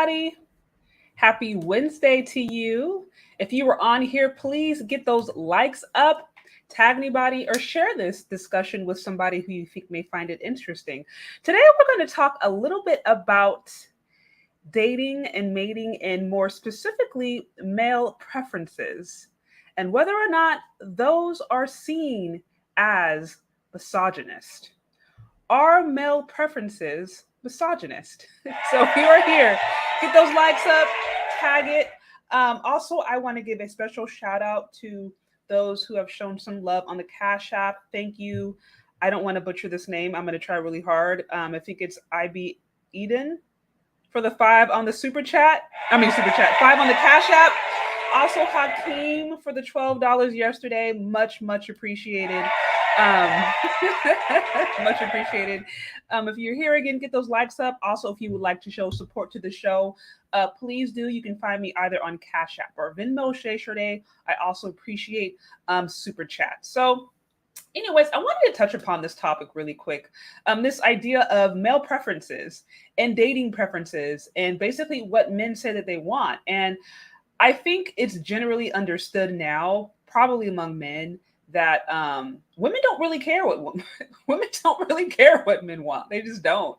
everybody. Happy Wednesday to you. If you were on here, please get those likes up, tag anybody, or share this discussion with somebody who you think may find it interesting. Today, we're going to talk a little bit about dating and mating, and more specifically, male preferences, and whether or not those are seen as misogynist. Are male preferences misogynist? So if you are here, get those likes up, tag it. Also, I want to give a special shout out to those who have shown some love on the CASHAPP. Thank you. I don't want to butcher this name. I'm going to try really hard. I think it's IB Eden for the 5 on the super chat. Super chat. 5 on the CASHAPP. Also, Hakeem for the $12 yesterday. Much appreciated. Much appreciated. If you're here again, get those likes up. Also, if you would like to show support to the show, please do. You can find me either on CashApp or VENMO, CHezCharde. I also appreciate super chat. So anyways, I wanted to touch upon this topic really quick. This idea of male preferences and dating preferences, and basically what men say that they want. And I think it's generally understood now, probably among men, that women don't really care what women don't really care what men want. They just don't.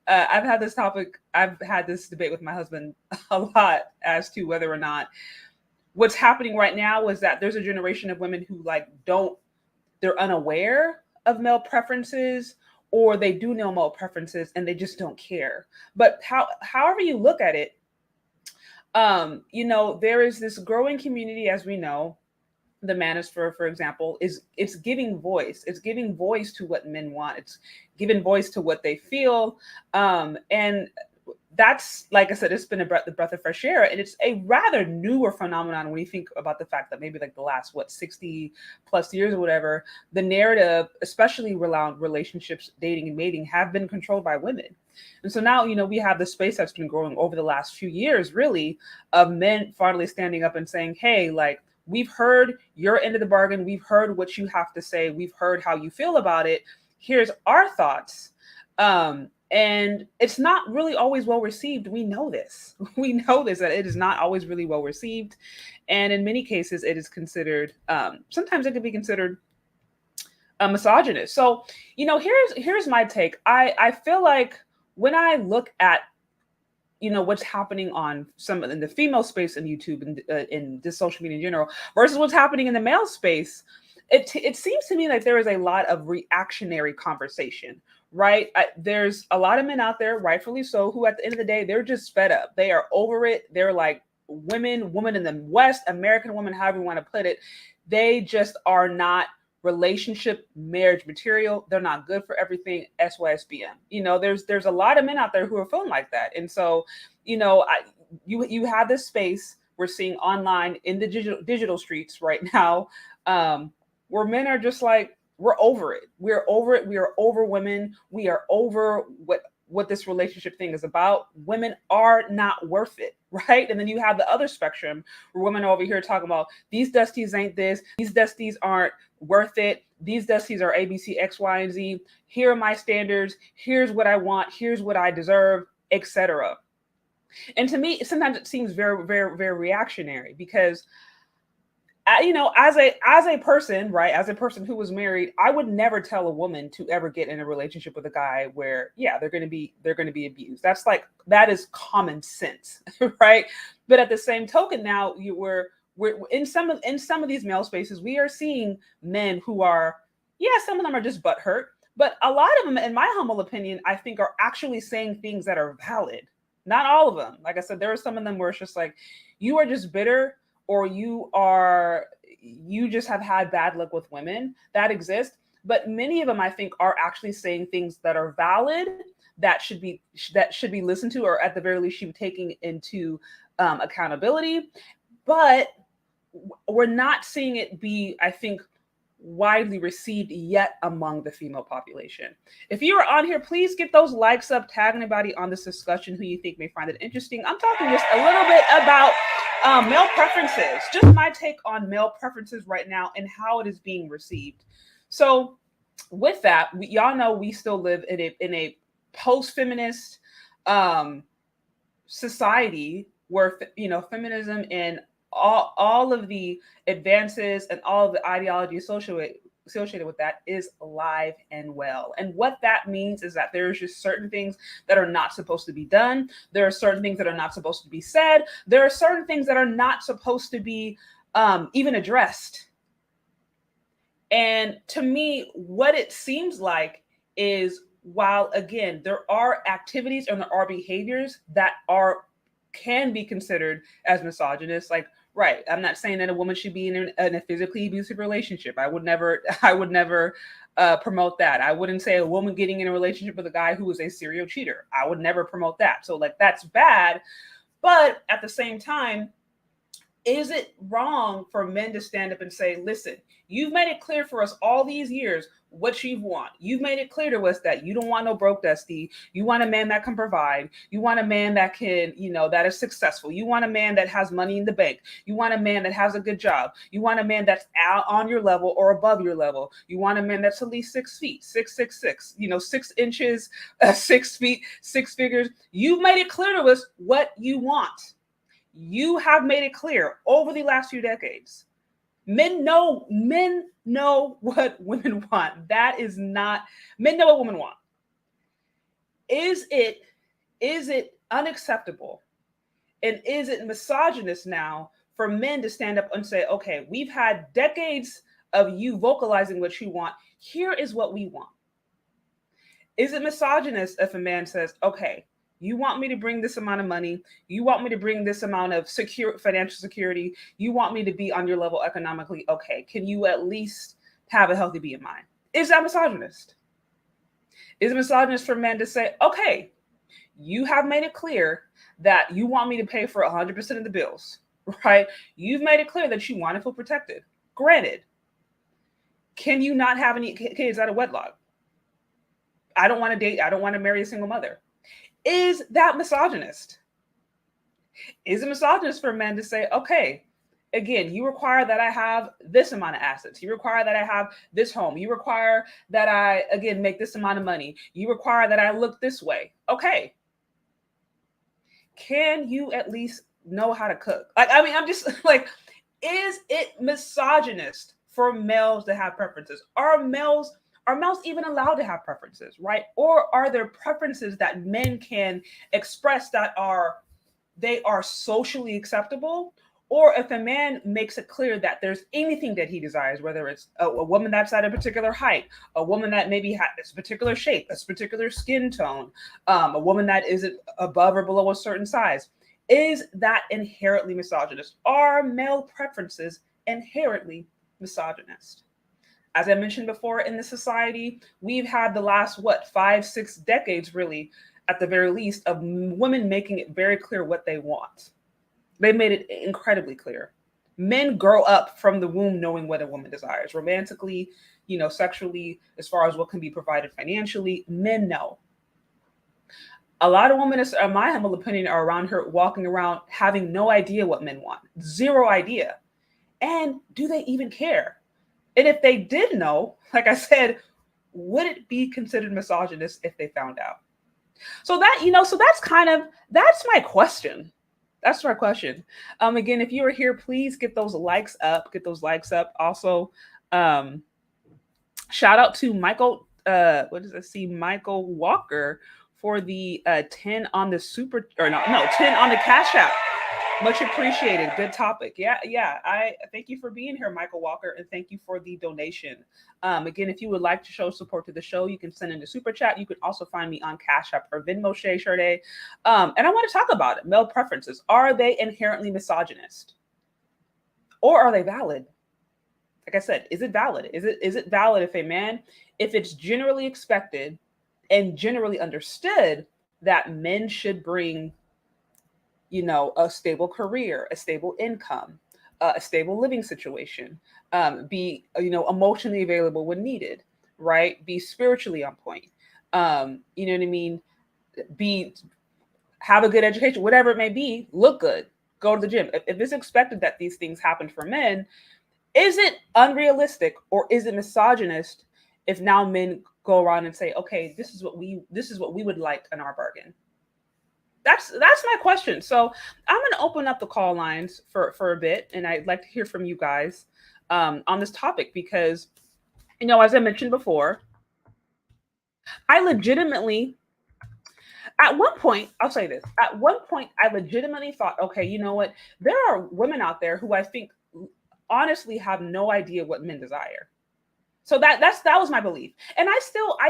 I've had this debate with my husband a lot as to whether or not what's happening right now is that there's a generation of women who they're unaware of male preferences, or they do know male preferences and they just don't care. But however you look at it, there is this growing community, as we know. The Manosphere, for example, it's giving voice. It's giving voice to what men want. It's giving voice to what they feel. And that's, like I said, it's been the breath of fresh air. And it's a rather newer phenomenon when you think about the fact that maybe the last, 60 plus years or whatever, the narrative, especially around relationships, dating and mating, have been controlled by women. And so now, we have the space that's been growing over the last few years, really, of men finally standing up and saying, hey, we've heard your end of the bargain. We've heard what you have to say. We've heard how you feel about it. Here's our thoughts. And it's not really always well received. We know this. We know this, that it is not always really well received. And in many cases, it is considered, sometimes it can be considered misogynist. So, here's my take. I feel like when I look at what's happening on in the female space in YouTube and in this social media in general versus what's happening in the male space, it seems to me like there is a lot of reactionary conversation, right? There's a lot of men out there, rightfully so, who at the end of the day, they're just fed up. They are over it. They're like women in the West, American women, however you want to put it. They just are not relationship marriage material. They're not good for everything. SYSBM. There's a lot of men out there who are feeling like that. And so, you have this space we're seeing online in the digital streets right now, where men are just like, we're over it. We're over it. We are over women. We are over what this relationship thing is about. Women are not worth it, right? And then you have the other spectrum where women are over here talking about these dusties ain't this, these dusties aren't worth it, these dusties are ABC, X, Y, and Z. Here are my standards. Here's what I want. Here's what I deserve, etc. And to me, sometimes it seems very, very, very reactionary because as a person, right, as a person who was married, I would never tell a woman to ever get in a relationship with a guy where, they're going to be abused. That is common sense, right? But at the same token, now we're in some of these male spaces, we are seeing men who are, some of them are just butthurt, but a lot of them, in my humble opinion, I think are actually saying things that are valid. Not all of them. Like I said, there are some of them where it's just like, you are just bitter, or you just have had bad luck with women. That exist. But many of them, I think, are actually saying things that are valid, that should be listened to, or at the very least should be taken into accountability. But we're not seeing it be, I think, widely received yet among the female population. If you are on here, please get those likes up, tag anybody on this discussion who you think may find it interesting. I'm talking just a little bit about male preferences, just my take on male preferences right now and how it is being received. So with that, y'all know we still live in a post-feminist society where, feminism and all of the advances and all of the ideology associated with that is alive and well. And what that means is that there's just certain things that are not supposed to be done. There are certain things that are not supposed to be said. There are certain things that are not supposed to be even addressed. And to me, what it seems like is, while again, there are activities and there are behaviors that can be considered as misogynist, like, right, I'm not saying that a woman should be in a physically abusive relationship. I would never promote that. I wouldn't say a woman getting in a relationship with a guy who is a serial cheater. I would never promote that. So like, that's bad. But at the same time, is it wrong for men to stand up and say, listen, you've made it clear for us all these years what you want. You've made it clear to us that you don't want no broke dusty. You want a man that can provide. You want a man that can, that is successful. You want a man that has money in the bank. You want a man that has a good job. You want a man that's out on your level or above your level. You want a man that's at least 6 feet, 6'6", 6 inches, 6 feet, 6 figures. You've made it clear to us what you want. You have made it clear over the last few decades. Men know what women want. Men know what women want. Is it unacceptable? And is it misogynist now for men to stand up and say, okay, we've had decades of you vocalizing what you want. Here is what we want. Is it misogynist if a man says, okay, you want me to bring this amount of money. You want me to bring this amount of financial security. You want me to be on your level economically. Okay, can you at least have a healthy BMI? Is that misogynist? Is it misogynist for men to say, okay, you have made it clear that you want me to pay for 100% of the bills, right? You've made it clear that you want to feel protected. Granted, can you not have any kids out of wedlock? I don't want to date. I don't want to marry a single mother. Is that misogynist? Is it misogynist for men to say, okay, again, you require that I have this amount of assets. You require that I have this home. You require that I, again, make this amount of money. You require that I look this way. Okay. Can you at least know how to cook? I'm just like, is it misogynist for males to have preferences? Are males even allowed to have preferences, right? Or are there preferences that men can express that they are socially acceptable? Or if a man makes it clear that there's anything that he desires, whether it's a woman that's at a particular height, a woman that maybe has this particular shape, this particular skin tone, a woman that isn't above or below a certain size, is that inherently misogynist? Are male preferences inherently misogynist? As I mentioned before, in this society, we've had the last, 5-6 decades, really, at the very least, of women making it very clear what they want. They made it incredibly clear. Men grow up from the womb knowing what a woman desires, romantically, sexually, as far as what can be provided financially. Men know. A lot of women, in my humble opinion, are around here walking around having no idea what men want. Zero idea. And do they even care? And if they did know, like I said, would it be considered misogynist if they found out? So that's my question. That's my question. Again, if you are here, please get those likes up. Also, shout out to Michael. Michael Walker for the 10 on the 10 on the CASHAPP. Much appreciated. Good topic. Yeah. I thank you for being here, Michael Walker, and thank you for the donation. Again, if you would like to show support to the show, you can send in the super chat. You can also find me on CASHAPP or VENMO, CHezCharde. And I want to talk about it. Male preferences. Are they inherently misogynist? Or are they valid? Like I said, is it valid? Is it valid if it's generally expected and generally understood that men should bring a stable career, a stable income, a stable living situation, be, emotionally available when needed, right? Be spiritually on point. You know what I mean? Have a good education, whatever it may be, look good, go to the gym. If it's expected that these things happen for men, is it unrealistic or is it misogynist if now men go around and say, okay, this is what we would like in our bargain? That's my question. So I'm going to open up the call lines for a bit, and I'd like to hear from you guys on this topic because, as I mentioned before, I legitimately, at one point, I'll say this. At one point, I legitimately thought, okay, you know what? There are women out there who I think honestly have no idea what men desire. So that was my belief, and I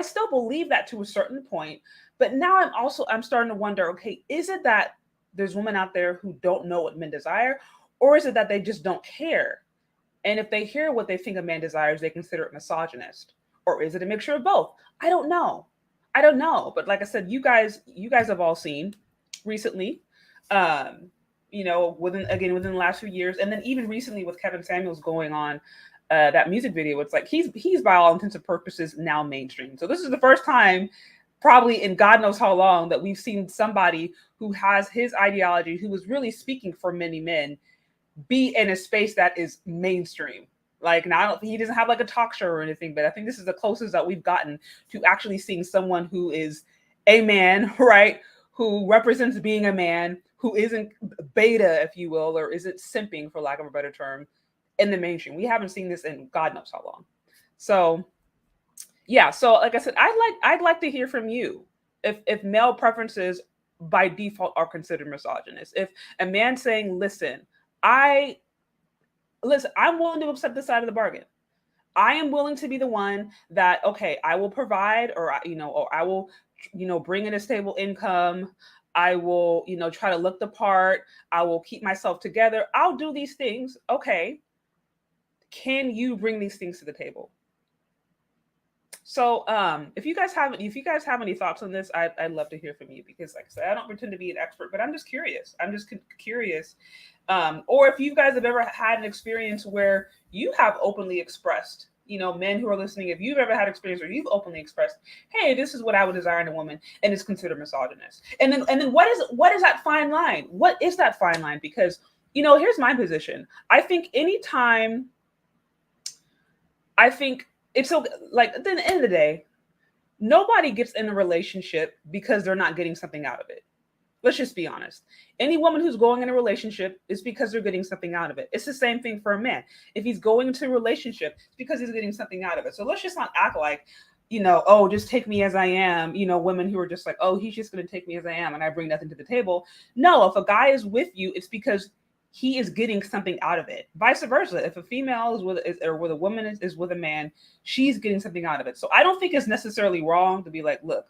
still believe that to a certain point. But now I'm starting to wonder, okay, is it that there's women out there who don't know what men desire, or is it that they just don't care? And if they hear what they think a man desires, they consider it misogynist, or is it a mixture of both? I don't know. I don't know. But like I said, you guys have all seen recently, within the last few years, and then even recently with Kevin Samuels going on that music video, it's like he's by all intents and purposes now mainstream. So this is the first time, probably in God knows how long, that we've seen somebody who has his ideology, who is really speaking for many men, be in a space that is mainstream. Like, now he doesn't have like a talk show or anything, but I think this is the closest that we've gotten to actually seeing someone who is a man, right? Who represents being a man, who isn't beta, if you will, or isn't simping, for lack of a better term, in the mainstream. We haven't seen this in God knows how long. So yeah, so like I said, I'd like to hear from you if male preferences by default are considered misogynist. If a man saying, I'm willing to accept this side of the bargain. I am willing to be the one that, okay, I will provide, or I will, bring in a stable income. I will, try to look the part. I will keep myself together. I'll do these things. Okay. Can you bring these things to the table? So if you guys have any thoughts on this, I'd love to hear from you, because like I said, I don't pretend to be an expert, but I'm just curious. Or if you guys have ever had an experience where you have openly expressed, men who are listening, if you've ever had experience where you've openly expressed, hey, this is what I would desire in a woman, and it's considered misogynist. And then what is that fine line? What is that fine line? Because, here's my position. I think it's so, like, at the end of the day, nobody gets in a relationship because they're not getting something out of it. Let's just be honest. Any woman who's going in a relationship is because they're getting something out of it. It's the same thing for a man. If he's going into a relationship, it's because he's getting something out of it. So let's just not act like, oh, just take me as I am. Women who are just like, oh, he's just going to take me as I am and I bring nothing to the table. No, if a guy is with you, it's because he is getting something out of it. Vice versa. If a female is with a woman is with a man, she's getting something out of it. So I don't think it's necessarily wrong to be like, look,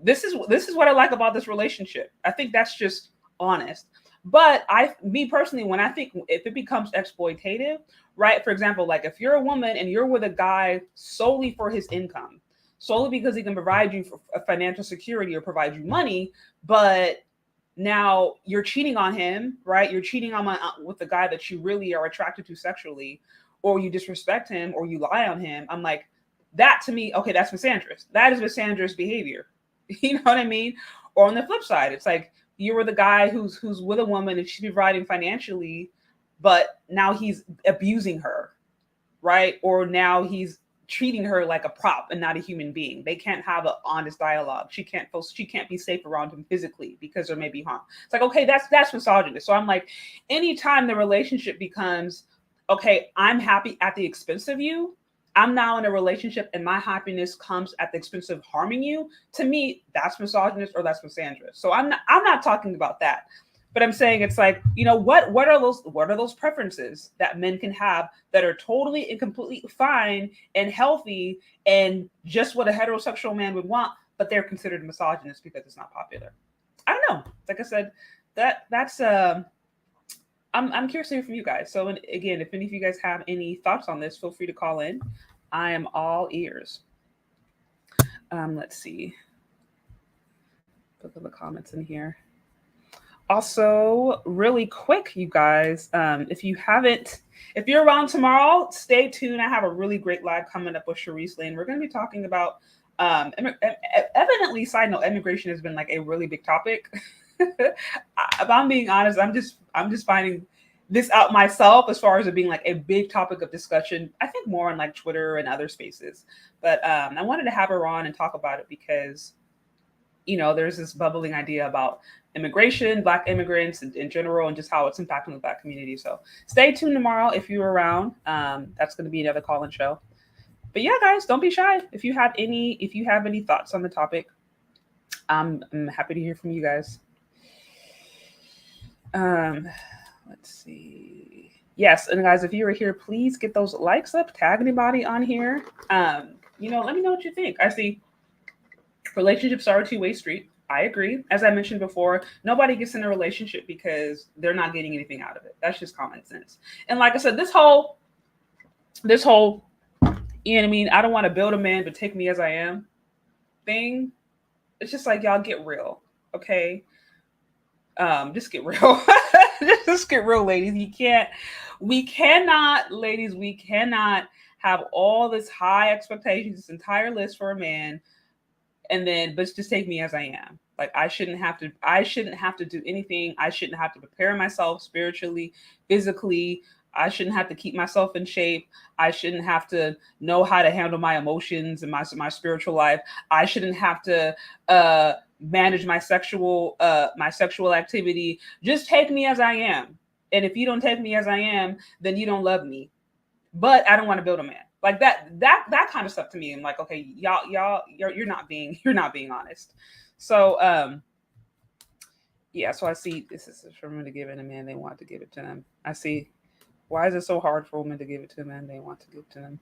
this is what I like about this relationship. I think that's just honest. But me personally, when I think if it becomes exploitative, right? For example, like if you're a woman and you're with a guy solely for his income, solely because he can provide you for a financial security or provide you money, but now you're cheating on him, right? You're cheating on with the guy that you really are attracted to sexually, or you disrespect him, or you lie on him. I'm like, that to me, okay, that's misandrous. That is misandrous behavior. You know what I mean? Or on the flip side, it's like you were the guy who's with a woman and she's providing financially, but now he's abusing her, right? Or now he's treating her like a prop and not a human being. They can't have an honest dialogue. She can't be safe around him physically because there may be harm. It's like, okay, that's misogynist. So I'm like, anytime the relationship becomes, okay, I'm happy at the expense of you, I'm now in a relationship and my happiness comes at the expense of harming you, to me, that's misogynist or that's misandrous. So I'm not talking about that. But I'm saying it's like, what are those preferences that men can have that are totally and completely fine and healthy and just what a heterosexual man would want, but they're considered misogynist because it's not popular. I don't know. Like I said, that's I'm curious to hear from you guys. So again, if any of you guys have any thoughts on this, feel free to call in. I am all ears. Let's see. Put the comments in here. Also, really quick, you guys, if you're around tomorrow, stay tuned. I have a really great live coming up with Sharice Lane. We're going to be talking about, evidently, side note, immigration has been like a really big topic. If I'm being honest, I'm just finding this out myself as far as it being like a big topic of discussion. I think more on like Twitter and other spaces. But I wanted to have her on and talk about it because you know, there's this bubbling idea about immigration, Black immigrants in general, and just how it's impacting the Black community. So stay tuned tomorrow if you're around. That's going to be another call-in show. But yeah, guys, don't be shy. If you have any thoughts on the topic, I'm happy to hear from you guys. Let's see. Yes, and guys, if you are here, please get those likes up. Tag anybody on here. You know, let me know what you think. I see relationships are a two-way street. I agree. As I mentioned before, nobody gets in a relationship because they're not getting anything out of it. That's just common sense. And like I said, this whole, you know what I mean? I don't want to build a man, but take me as I am thing. It's just like, y'all get real. Okay. Just get real. Just get real, ladies. We cannot have all this high expectations, this entire list for a man, and then but just take me as I am. Like I shouldn't have to do anything. I shouldn't have to prepare myself spiritually, physically. I shouldn't have to keep myself in shape. I shouldn't have to know how to handle my emotions and my spiritual life. I shouldn't have to manage my sexual activity. Just take me as I am. And if you don't take me as I am, then you don't love me. But I don't want to build a man. Like that kind of stuff to me. I'm like, okay, you're not being honest. So yeah, so I see this is for women to give it a man, they want to give it to them. I see. Why is it so hard for women to give it to men they want to give to them?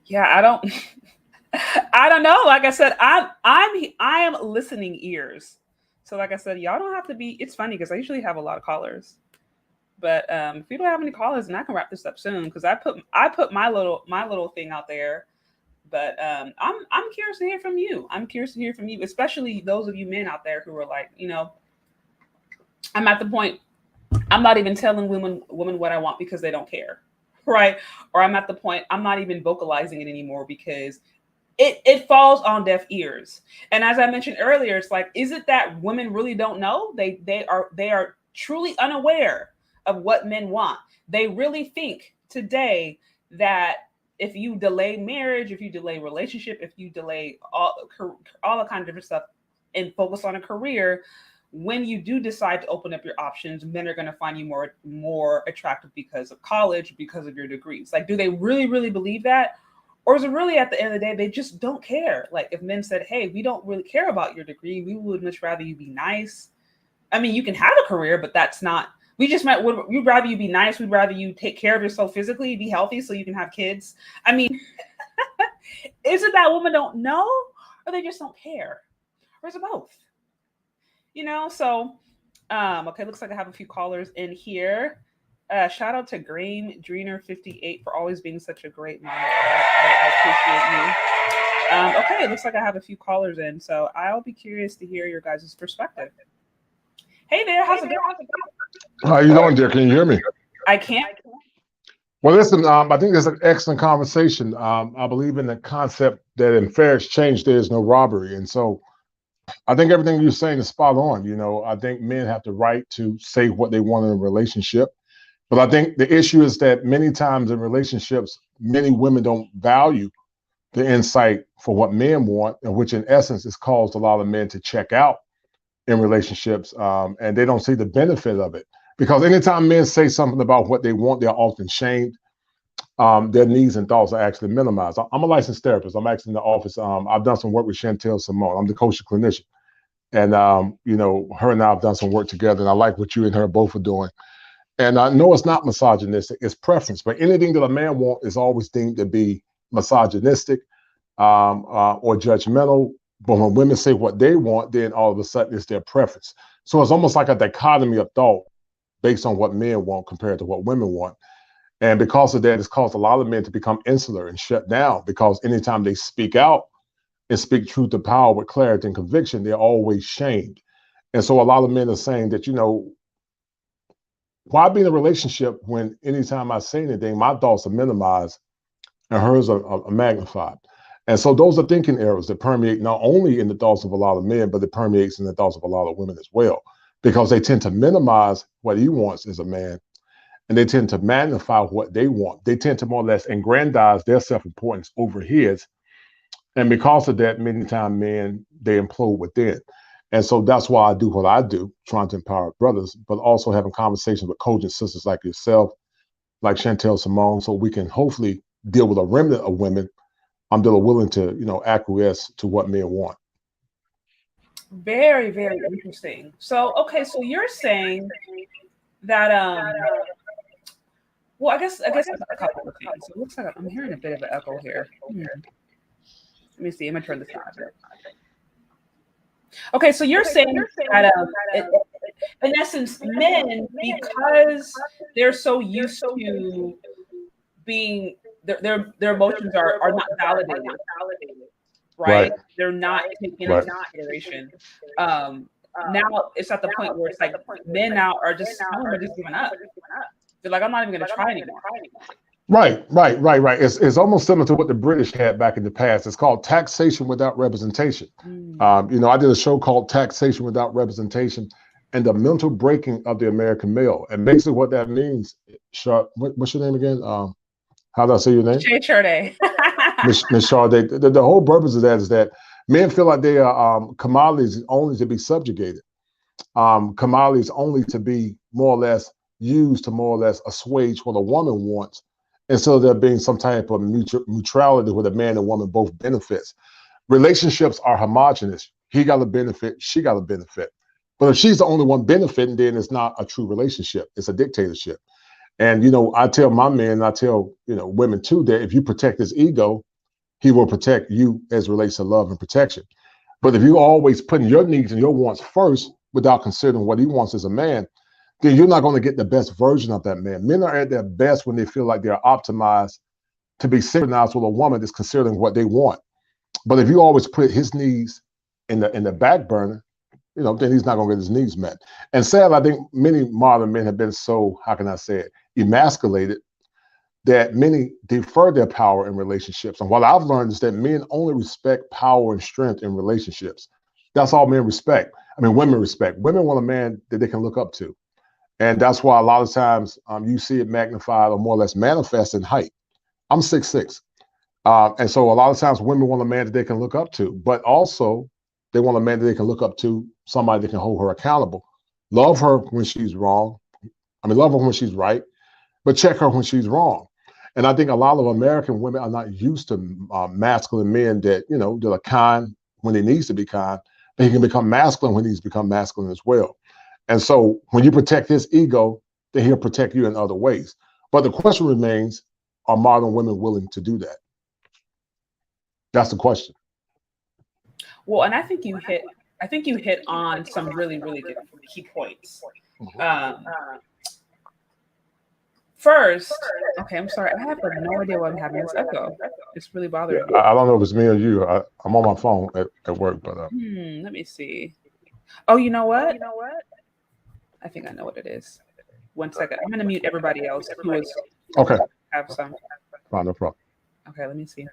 Yeah, I don't know. Like I said, I am listening ears. So like I said, y'all don't have to be. It's funny because I usually have a lot of callers, but if you don't have any callers, then I can wrap this up soon because I put my little thing out there. But I'm curious to hear from you. I'm curious to hear from you, especially those of you men out there who are like, you know, I'm at the point. I'm not even telling women what I want because they don't care, right? Or I'm at the point I'm not even vocalizing it anymore because it falls on deaf ears. And as I mentioned earlier, it's like, is it that women really don't know? They are truly unaware of what men want. They really think today that if you delay marriage, if you delay relationship, if you delay all the kind of different stuff and focus on a career, when you do decide to open up your options, men are going to find you more attractive because of college, because of your degrees. Like, do they really, really believe that? Or is it really at the end of the day, they just don't care? Like if men said, hey, we don't really care about your degree. We would much rather you be nice. I mean, you can have a career, but that's not, we'd rather you be nice. We'd rather you take care of yourself physically, be healthy so you can have kids. I mean, is it that women don't know or they just don't care? Or is it both? You know, so, okay, looks like I have a few callers in here. Shout out to Graham Dreener 58 for always being such a great mom. I appreciate you. Okay, it looks like I have a few callers in, so I'll be curious to hear your guys' perspective. Hey there, how's it going? How you doing, dear? Can you hear me? I can. Well, listen, I think there's an excellent conversation. I believe in the concept that in fair exchange, there is no robbery. And so I think everything you're saying is spot on. You know, I think men have the right to say what they want in a relationship. But I think the issue is that many times in relationships, many women don't value the insight for what men want, and which in essence has caused a lot of men to check out in relationships, and they don't see the benefit of it. Because anytime men say something about what they want, they're often shamed. Their needs and thoughts are actually minimized. I'm a licensed therapist. I'm actually in the office. I've done some work with Chantel Simone. I'm the coach clinician. And, you know, her and I have done some work together, and I like what you and her both are doing. And I know it's not misogynistic, it's preference. But anything that a man wants is always deemed to be misogynistic or judgmental. But when women say what they want, then all of a sudden it's their preference. So it's almost like a dichotomy of thought based on what men want compared to what women want. And because of that, it's caused a lot of men to become insular and shut down, because anytime they speak out and speak truth to power with clarity and conviction, they're always shamed. And so a lot of men are saying that, you know, why be in a relationship when anytime I say anything, my thoughts are minimized and hers are magnified? And so those are thinking errors that permeate not only in the thoughts of a lot of men, but it permeates in the thoughts of a lot of women as well, because they tend to minimize what he wants as a man, and they tend to magnify what they want. They tend to more or less aggrandize their self-importance over his, And because of that, many times men, they implode within. And so that's why I do what I do, trying to empower brothers, but also having conversations with cogent sisters like yourself, like Chantel Simone, so we can hopefully deal with a remnant of women that are willing to, acquiesce to what men want. Very, very interesting. So, okay, so you're saying that well, I guess a couple of things. So it looks like I'm hearing a bit of an echo here. Let me see. I'm gonna turn this on a bit. Okay, so you're saying that in essence, men, because they're so used to being their emotions are not validated, right? They're not taken into consideration. Now it's at the point where it's like men now are just giving up. They're like, I'm not even going to try anymore. Right. It's almost similar to what the British had back in the past. It's called taxation without representation. I did a show called Taxation Without Representation and the Mental Breaking of the American Male. And basically what that means, what's your name again? How do I say your name? CHARDE. Miss CHARDE. The whole purpose of that is that men feel like they are commodities only to be subjugated. Commodities only to be more or less used to more or less assuage what a woman wants, instead of there being some type of neutrality where the man and woman both benefits. Relationships are homogenous. He got a benefit, she got a benefit. But if she's the only one benefiting, then it's not a true relationship. It's a dictatorship. And, I tell my men, I tell, women too, that if you protect his ego, he will protect you as relates to love and protection. But if you always putting your needs and your wants first without considering what he wants as a man, then you're not going to get the best version of that man. Men are at their best when they feel like they're optimized to be synchronized with a woman that's considering what they want. But if you always put his needs in the back burner, then he's not going to get his needs met. And sadly, I think many modern men have been so, how can I say it, emasculated that many defer their power in relationships. And what I've learned is that men only respect power and strength in relationships. That's all men respect. Women respect. Women want a man that they can look up to. And that's why a lot of times you see it magnified or more or less manifest in height. I'm 6'6". And so a lot of times women want a man that they can look up to, but also they want a man that they can look up to, somebody that can hold her accountable. Love her when she's wrong. Love her when she's right, but check her when she's wrong. And I think a lot of American women are not used to masculine men that, that are kind when he needs to be kind, but he can become masculine when he's become masculine as well. And so when you protect his ego, then he'll protect you in other ways. But the question remains, are modern women willing to do that? That's the question. Well, and I think you hit on some really, really good key points. First, okay, I'm sorry. I have no idea why I'm having this echo. It's really bothering me. I don't know if it's me or you. I'm on my phone at work, but let me see. Oh, you know what? I think I know what it is. 1 second. I'm gonna mute everybody else who is okay. Have some. Fine, no problem. Okay, let me see.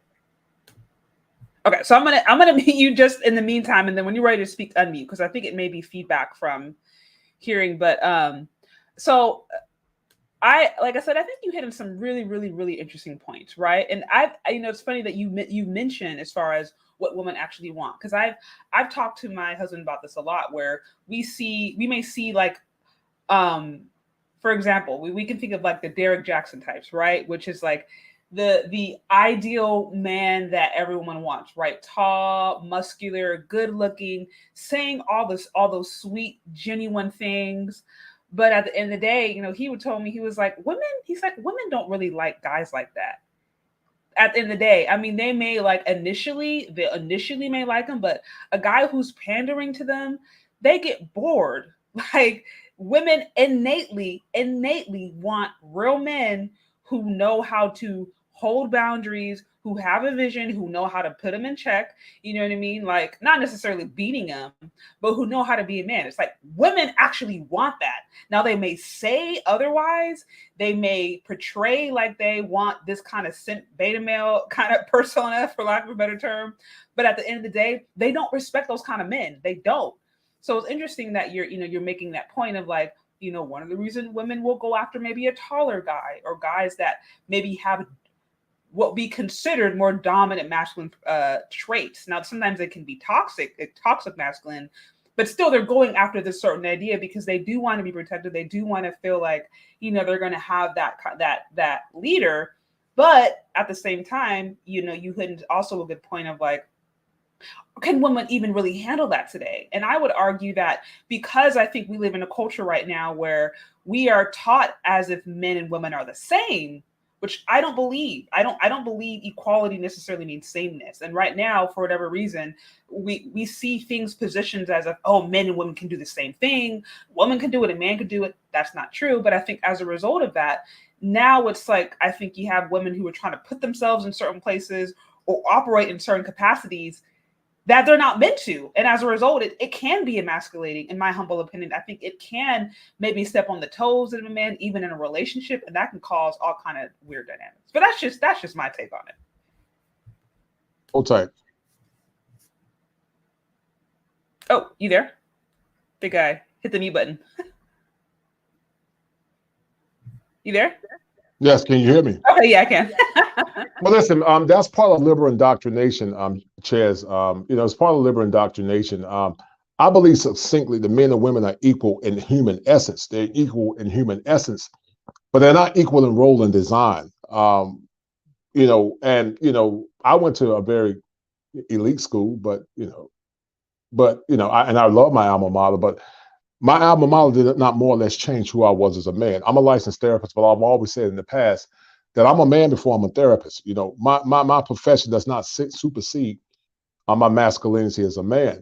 Okay, so I'm gonna mute you just in the meantime, and then when you're ready to speak, unmute, because I think it may be feedback from hearing. But so like I said, I think you hit on some really, really, really interesting points, right? And it's funny that you mentioned as far as what women actually want, because I've talked to my husband about this a lot, where we may see like, for example, we can think of like the Derek Jackson types, right? Which is like the ideal man that everyone wants, right? Tall, muscular, good looking, saying all those sweet, genuine things. But at the end of the day, he would tell me, he was like, women don't really like guys like that. At the end of the day, they may like initially may like them, but a guy who's pandering to them, they get bored. Like, women innately want real men who know how to hold boundaries, who have a vision, who know how to put them in check. You know what I mean? Like, not necessarily beating them, but who know how to be a man. It's like women actually want that. Now, they may say otherwise. They may portray like they want this kind of beta male kind of persona, for lack of a better term. But at the end of the day, they don't respect those kind of men. They don't. So it's interesting that you're making that point of like, one of the reasons women will go after maybe a taller guy, or guys that maybe have what we considered more dominant masculine traits. Now, sometimes they can be toxic masculine, but still they're going after this certain idea because they do want to be protected. They do want to feel like, you know, they're going to have that leader. But at the same time, you know, you hit also a good point of like, can women even really handle that today? And I would argue that because I think we live in a culture right now where we are taught as if men and women are the same, which I don't believe. I don't believe equality necessarily means sameness. And right now, for whatever reason, we see things positioned as if, oh, men and women can do the same thing. Woman can do it, a man can do it. That's not true. But I think as a result of that, now it's like, I think you have women who are trying to put themselves in certain places or operate in certain capacities that they're not meant to. And as a result, it can be emasculating, in my humble opinion. I think it can maybe step on the toes of a man, even in a relationship, and that can cause all kind of weird dynamics. But that's just my take on it. Hold tight. Oh, you there? Big guy, hit the mute button. You there? Yes, can you hear me? Okay, yeah, I can. Well, listen, that's part of liberal indoctrination, Chez. You know, it's part of liberal indoctrination. I believe succinctly the men and women are equal in human essence. They're equal in human essence, but they're not equal in role and design. You know, and, you know, I went to a very elite school, but I love my alma mater, but my alma mater did not more or less change who I was as a man. I'm a licensed therapist, but I've always said in the past that I'm a man before I'm a therapist. You know, my profession does not supersede my masculinity as a man.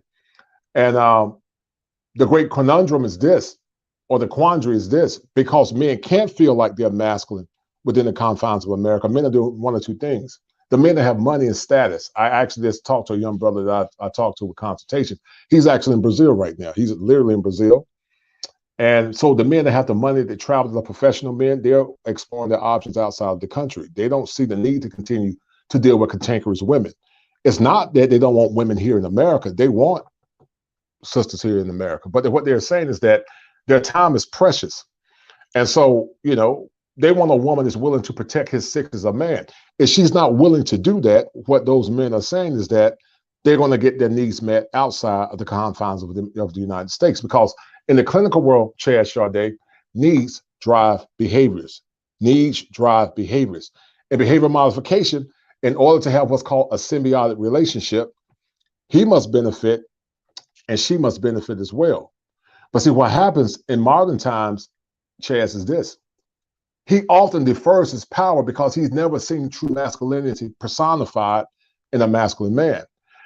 And the great conundrum is this, or the quandary is this, because men can't feel like they're masculine within the confines of America. Men are doing one or two things. The men that have money and status. I actually just talked to a young brother that I talked to with consultation. He's actually in Brazil right now. He's literally in Brazil. And so the men that have the money that travel, the professional men, they're exploring their options outside of the country. They don't see the need to continue to deal with cantankerous women. It's not that they don't want women here in America. They want sisters here in America. But what they're saying is that their time is precious. And so, you know, they want a woman that's willing to protect his six as a man. If she's not willing to do that, what those men are saying is that they're going to get their needs met outside of the confines of the United States. Because in the clinical world, CHARDE, needs drive behaviors. Needs drive behaviors. In behavior modification, in order to have what's called a symbiotic relationship, he must benefit and she must benefit as well. But see, what happens in modern times, Chez, is this. He often defers his power because he's never seen true masculinity personified in a masculine man.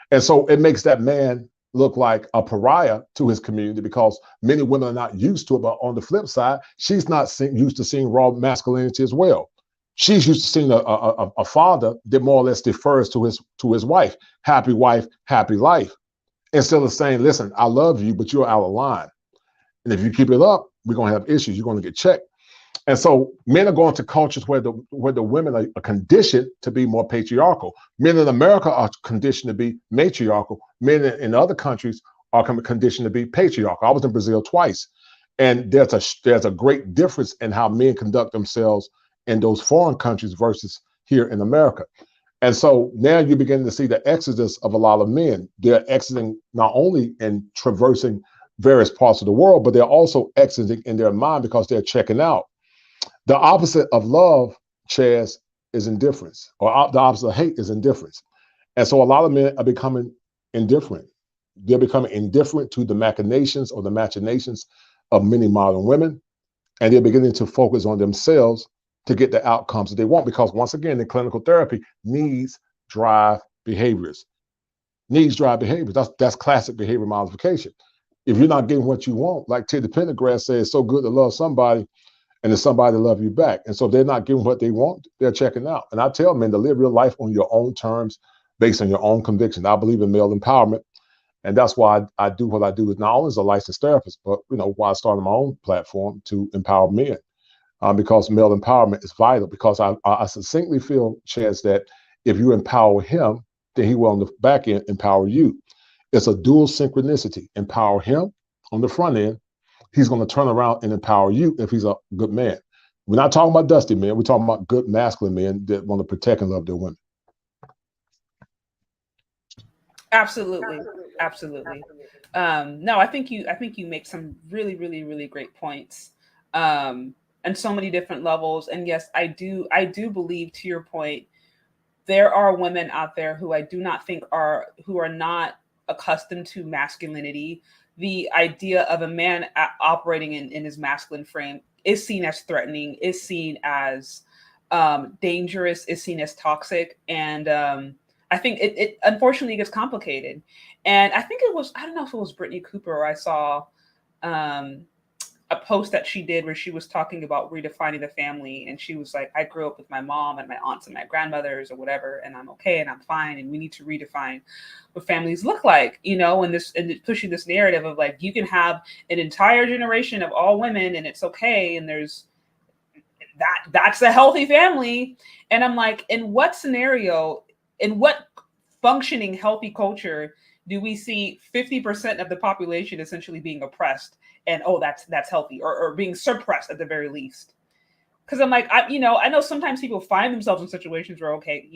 And so it makes that man look like a pariah to his community because many women are not used to it. But on the flip side, she's not used to seeing raw masculinity as well. She's used to seeing a father that more or less defers to his wife, happy life, instead of saying, listen, I love you, but you're out of line. And if you keep it up, we're going to have issues. You're going to get checked. And so men are going to cultures where the women are conditioned to be more patriarchal. Men in America are conditioned to be matriarchal. Men in other countries are conditioned to be patriarchal. I was in Brazil twice, and there's a great difference in how men conduct themselves in those foreign countries versus here in America. And so now you're beginning to see the exodus of a lot of men. They're exiting not only and traversing various parts of the world, but they're also exiting in their mind because they're checking out. The opposite of love, Chez, is indifference, or the opposite of hate is indifference. And so a lot of men are becoming indifferent. They're becoming indifferent to the machinations or the machinations of many modern women, and they're beginning to focus on themselves to get the outcomes that they want. Because once again, in clinical therapy, needs drive behaviors. Needs drive behaviors. That's classic behavior modification. If you're not getting what you want, like Teddy Pendergrass says, it's so good to love somebody, and there's somebody to love you back. And so if they're not getting what they want, they're checking out. And I tell men to live your life on your own terms, based on your own conviction. I believe in male empowerment. And that's why I do what I do, not only as a licensed therapist, but why I started my own platform to empower men, because male empowerment is vital. Because I succinctly feel, Chez, that if you empower him, then he will on the back end empower you. It's a dual synchronicity. Empower him on the front end. He's going to turn around and empower you if he's a good man. We're not talking about dusty men. We're talking about good masculine men that want to protect and love their women. Absolutely. Absolutely. No, I think you make some really, really, really great points. And so many different levels. And yes, I do believe, to your point, there are women out there who I do not think who are not accustomed to masculinity. The idea of a man operating in his masculine frame is seen as threatening, is seen as dangerous, is seen as toxic. And I think it unfortunately gets complicated. And I think I don't know if it was Brittany Cooper, or I saw a post that she did where she was talking about redefining the family. And she was like, I grew up with my mom and my aunts and my grandmothers or whatever, and I'm okay and I'm fine. And we need to redefine what families look like, and pushing this narrative of like, you can have an entire generation of all women and it's okay. And that's a healthy family. And I'm like, in what scenario, in what functioning healthy culture do we see 50% of the population essentially being oppressed? And that's healthy, or being suppressed at the very least. Because I'm like, I know sometimes people find themselves in situations where, okay,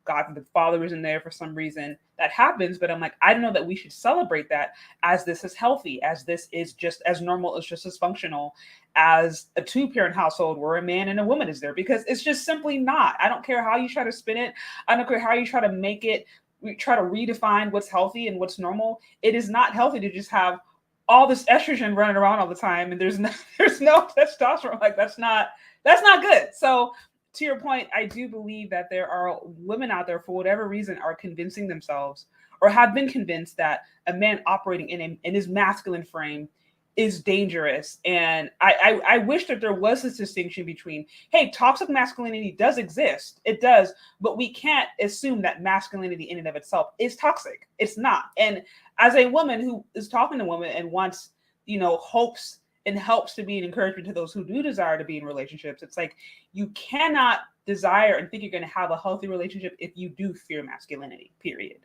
God, the father isn't there for some reason. That happens, but I'm like, I don't know that we should celebrate that as this is healthy, as this is just as normal, as just as functional as a 2-parent household where a man and a woman is there, because it's just simply not. I don't care how you try to spin it. I don't care how you try to make it. We try to redefine what's healthy and what's normal. It is not healthy to just have all this estrogen running around all the time, and there's no testosterone. Like that's not good. So to your point, I do believe that there are women out there, for whatever reason, are convincing themselves or have been convinced that a man operating in his masculine frame is dangerous. And I wish that there was this distinction between, hey, toxic masculinity does exist. It does, but we can't assume that masculinity in and of itself is toxic. It's not. And as a woman who is talking to women and wants, hopes and helps to be an encouragement to those who do desire to be in relationships, it's like, you cannot desire and think you're going to have a healthy relationship if you do fear masculinity, period.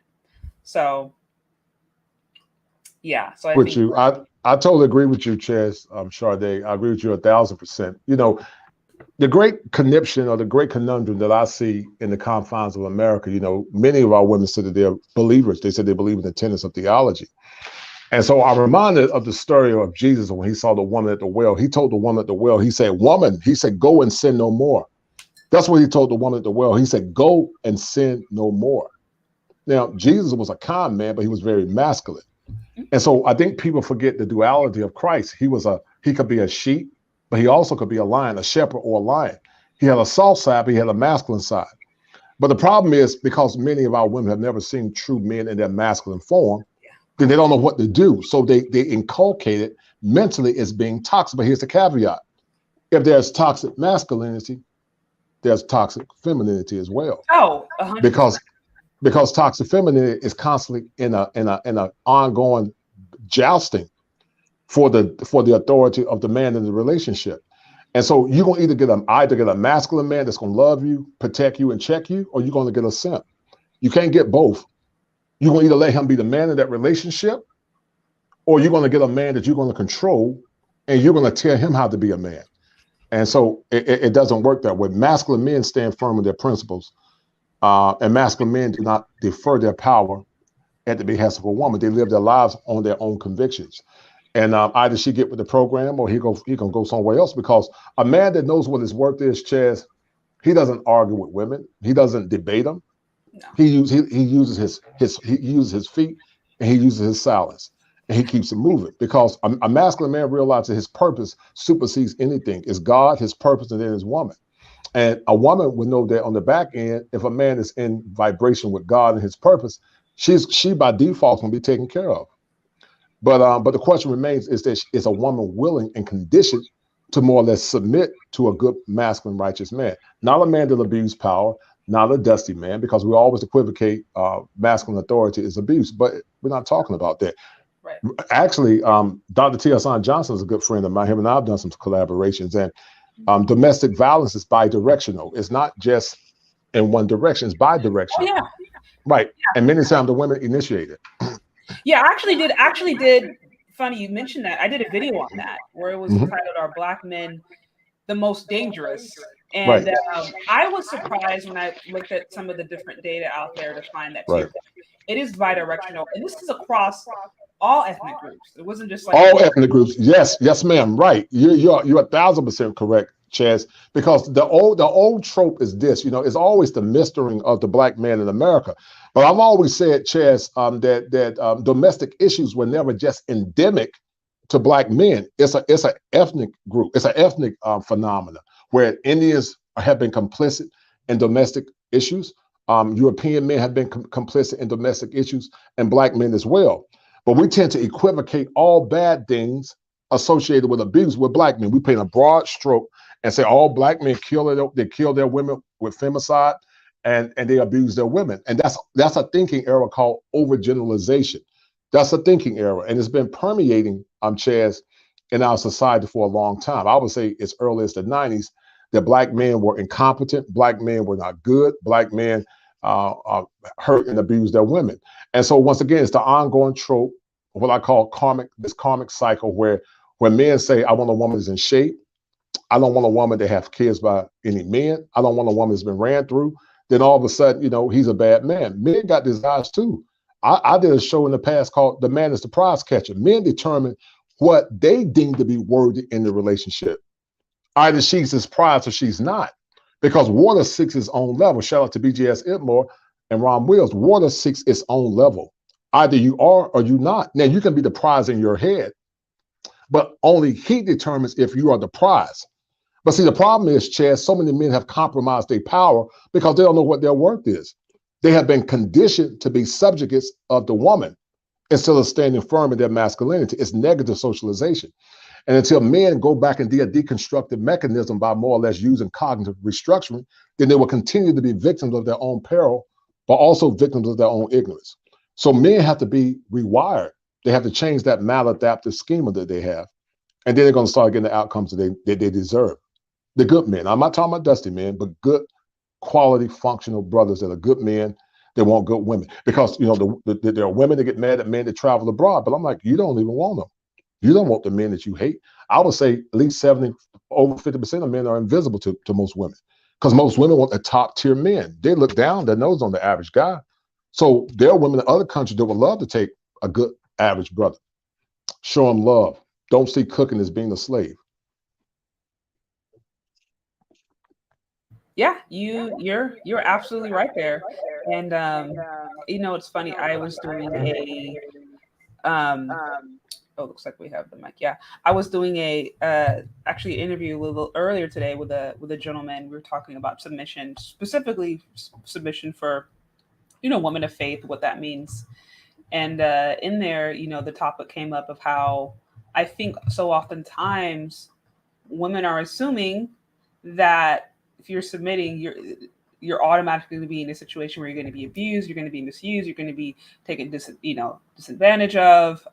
So yeah. So I totally agree with you, Chez, CHARDE. I agree with you 1,000%. The great conniption or the great conundrum that I see in the confines of America, many of our women said that they're believers. They said they believe in the tenets of theology. And so I'm reminded of the story of Jesus when he saw the woman at the well. He told the woman at the well, he said, woman, he said, go and sin no more. That's what he told the woman at the well. He said, go and sin no more. Now, Jesus was a kind man, but he was very masculine. And so I think people forget the duality of Christ. He could be a sheep, but he also could be a lion, a shepherd or a lion. He had a soft side, but he had a masculine side. But the problem is, because many of our women have never seen true men in their masculine form, then they don't know what to do. So they inculcate it mentally as being toxic. But here's the caveat. If there's toxic masculinity, there's toxic femininity as well. Oh, because toxic femininity is constantly in a ongoing jousting for the authority of the man in the relationship. And so you're gonna either get a masculine man that's gonna love you, protect you, and check you, or you're gonna get a simp. You can't get both. You're gonna either let him be the man in that relationship, or you're gonna get a man that you're gonna control, and you're gonna tell him how to be a man. And so it doesn't work that way. Masculine men stand firm in their principles, and masculine men do not defer their power at the behest of a woman. They live their lives on their own convictions. And either she get with the program or he gonna go somewhere else, because a man that knows what his worth is, Chez, he doesn't argue with women. He doesn't debate them. No. He uses his feet, and he uses his silence, and he keeps it moving, because a masculine man realizes his purpose supersedes anything. It's God, his purpose, and then his woman. And a woman would know that on the back end, if a man is in vibration with God and his purpose, she by default can be taken care of. But the question remains, is a woman willing and conditioned to more or less submit to a good, masculine, righteous man? Not a man that abuses power, not a dusty man, because we always equivocate masculine authority as abuse, but we're not talking about that. Right. Actually, Dr. T. Hassan Johnson is a good friend of mine. Him and I have done some collaborations, and domestic violence is bi-directional. It's not just in one direction, it's bi-directional. Oh, yeah. Right. Yeah. And many times the women initiate it. Yeah, I actually did. Funny you mentioned that. I did a video on that where it was entitled "Are Black Men the most dangerous. Right. And I was surprised when I looked at some of the different data out there to find that, to Right. your point, it is bidirectional. And this is across all ethnic groups. It wasn't just like All ethnic groups. Yes, yes, ma'am. Right. You're 1,000% correct, Chez. Because the old trope is this. It's always the mistering of the black man in America. But I've always said, Chez, that domestic issues were never just endemic to black men. It's an ethnic group. It's an ethnic phenomenon where Indians have been complicit in domestic issues. European men have been complicit in domestic issues, and black men as well. But we tend to equivocate all bad things associated with abuse with black men. We paint a broad stroke and say all black men kill their women with femicide, and they abuse their women. And that's a thinking error called overgeneralization. That's a thinking error, and it's been permeating, Chez, in our society for a long time. I would say as early as the 90s that black men were incompetent, black men were not good, black men hurt and abuse their women. And so once again, it's the ongoing trope, what I call this karmic cycle, where when men say, I want a woman that's in shape, I don't want a woman that has kids by any men, I don't want a woman that's been ran through, then all of a sudden, he's a bad man. Men got desires too. I did a show in the past called The Man is the Prize Catcher. Men determine what they deem to be worthy in the relationship. Either she's his prize or she's not. Because water seeks its own level. Shout out to BGS Itmore and Ron Wills. Water seeks its own level. Either you are or you not. Now, you can be the prize in your head, but only he determines if you are the prize. But see, the problem is, Chez, so many men have compromised their power because they don't know what their worth is. They have been conditioned to be subjugates of the woman instead of standing firm in their masculinity. It's negative socialization. And until men go back and do a deconstructive mechanism by more or less using cognitive restructuring, then they will continue to be victims of their own peril, but also victims of their own ignorance. So men have to be rewired. They have to change that maladaptive schema that they have. And then they're going to start getting the outcomes that they deserve. The good men. I'm not talking about dusty men, but good quality functional brothers that are good men. They want good women. Because, there are women that get mad at men that travel abroad. But I'm like, you don't even want them. You don't want the men that you hate. I would say at least 70, over 50% of men are invisible to most women, because most women want the top tier men. They look down their nose on the average guy. So there are women in other countries that would love to take a good average brother, show him love. Don't see cooking as being a slave. Yeah, you're absolutely right there. And it's funny. I was doing a oh, looks like we have the mic. Yeah, I was doing a actually interview a little earlier today with a gentleman. We were talking about submission, specifically submission for women of faith, what that means. And in there, the topic came up of how I think so oftentimes women are assuming that if you're submitting, you're automatically going to be in a situation where you're going to be abused, you're going to be misused, you're going to be taken disadvantage of,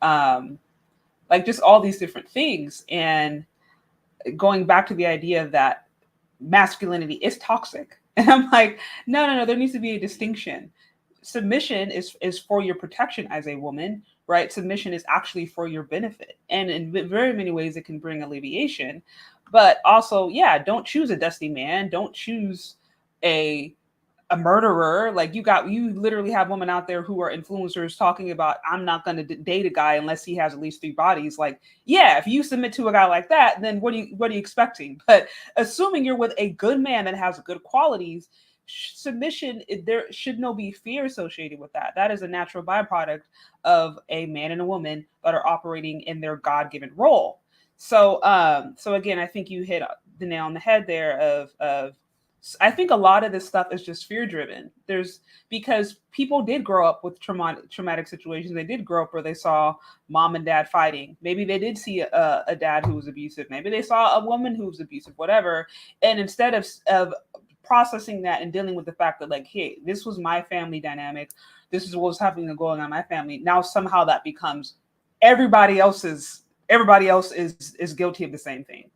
like just all these different things. And going back to the idea that masculinity is toxic, and I'm like, no, there needs to be a distinction. Submission is for your protection as a woman, right? Submission is actually for your benefit, and in very many ways it can bring alleviation. But also, yeah, don't choose a dusty man. Don't choose a murderer. Like you literally have women out there who are influencers talking about, I'm not going to date a guy unless he has at least 3 bodies. Like, yeah, if you submit to a guy like that, then what are you expecting? But assuming you're with a good man that has good qualities, submission, there should no be fear associated with that. That is a natural byproduct of a man and a woman that are operating in their God-given role. So again, I think you hit the nail on the head there of I think a lot of this stuff is just fear driven. Because people did grow up with traumatic situations. They did grow up where they saw mom and dad fighting. Maybe they did see a dad who was abusive. Maybe they saw a woman who was abusive, whatever. And instead of processing that and dealing with the fact that, like, hey, this was my family dynamic, this is what was happening and going on in my family, now somehow that becomes everybody else is guilty of the same thing.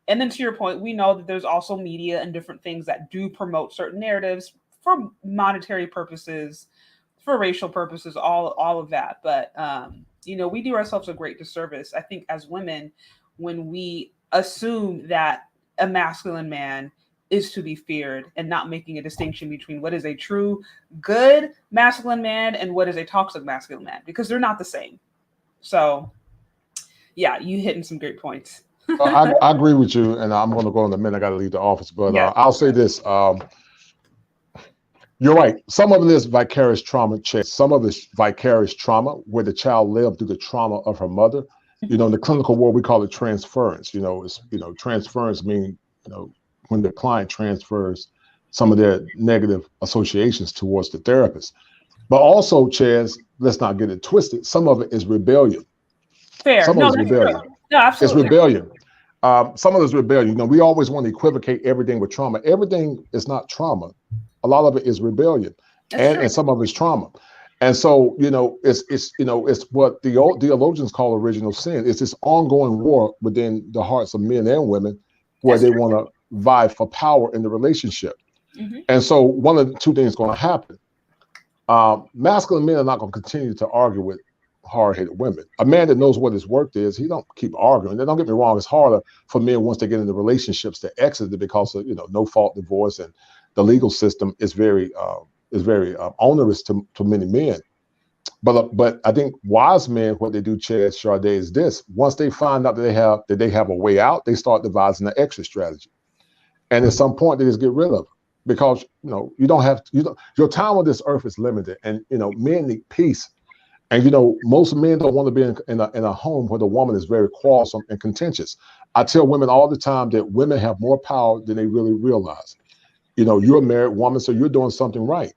And then to your point, we know that there's also media and different things that do promote certain narratives for monetary purposes, for racial purposes, all of that. But we do ourselves a great disservice, I think, as women, when we assume that a masculine man is to be feared, and not making a distinction between what is a true good masculine man and what is a toxic masculine man, because they're not the same. So yeah, you hitting some great points. I agree with you, and I'm going to go in a minute. I got to leave the office, but Yeah. I'll say this. You're right. Some of it is vicarious trauma. Some of it's vicarious trauma where the child lived through the trauma of her mother. You know, in the clinical world, we call it transference. You know, transference means, when the client transfers some of their negative associations towards the therapist. But also, Chez, let's not get it twisted. Some of it is rebellion. Fair. Some of it's rebellion. True. No, absolutely. It's rebellion. Some of it's rebellion. We always want to equivocate everything with trauma. Everything is not trauma. A lot of it is rebellion, and some of it's trauma. And so, it's what the old theologians call original sin. It's this ongoing war within the hearts of men and women where they want to vie for power in the relationship. Mm-hmm. And so one of the two things is going to happen. Masculine men are not going to continue to argue with hard-headed women. A man that knows what his worth is, he don't keep arguing. Don't get me wrong, it's harder for men once they get into relationships to exit it because of no-fault divorce, and the legal system is very onerous to many men. But I think wise men, what they do, ChezCharde, is this: once they find out that they have a way out, they start devising an exit strategy, and at some point they just get rid of it, because your time on this earth is limited, and men need peace. And most men don't want to be in a home where the woman is very quarrelsome and contentious. I tell women all the time that women have more power than they really realize. You're a married woman, so you're doing something right.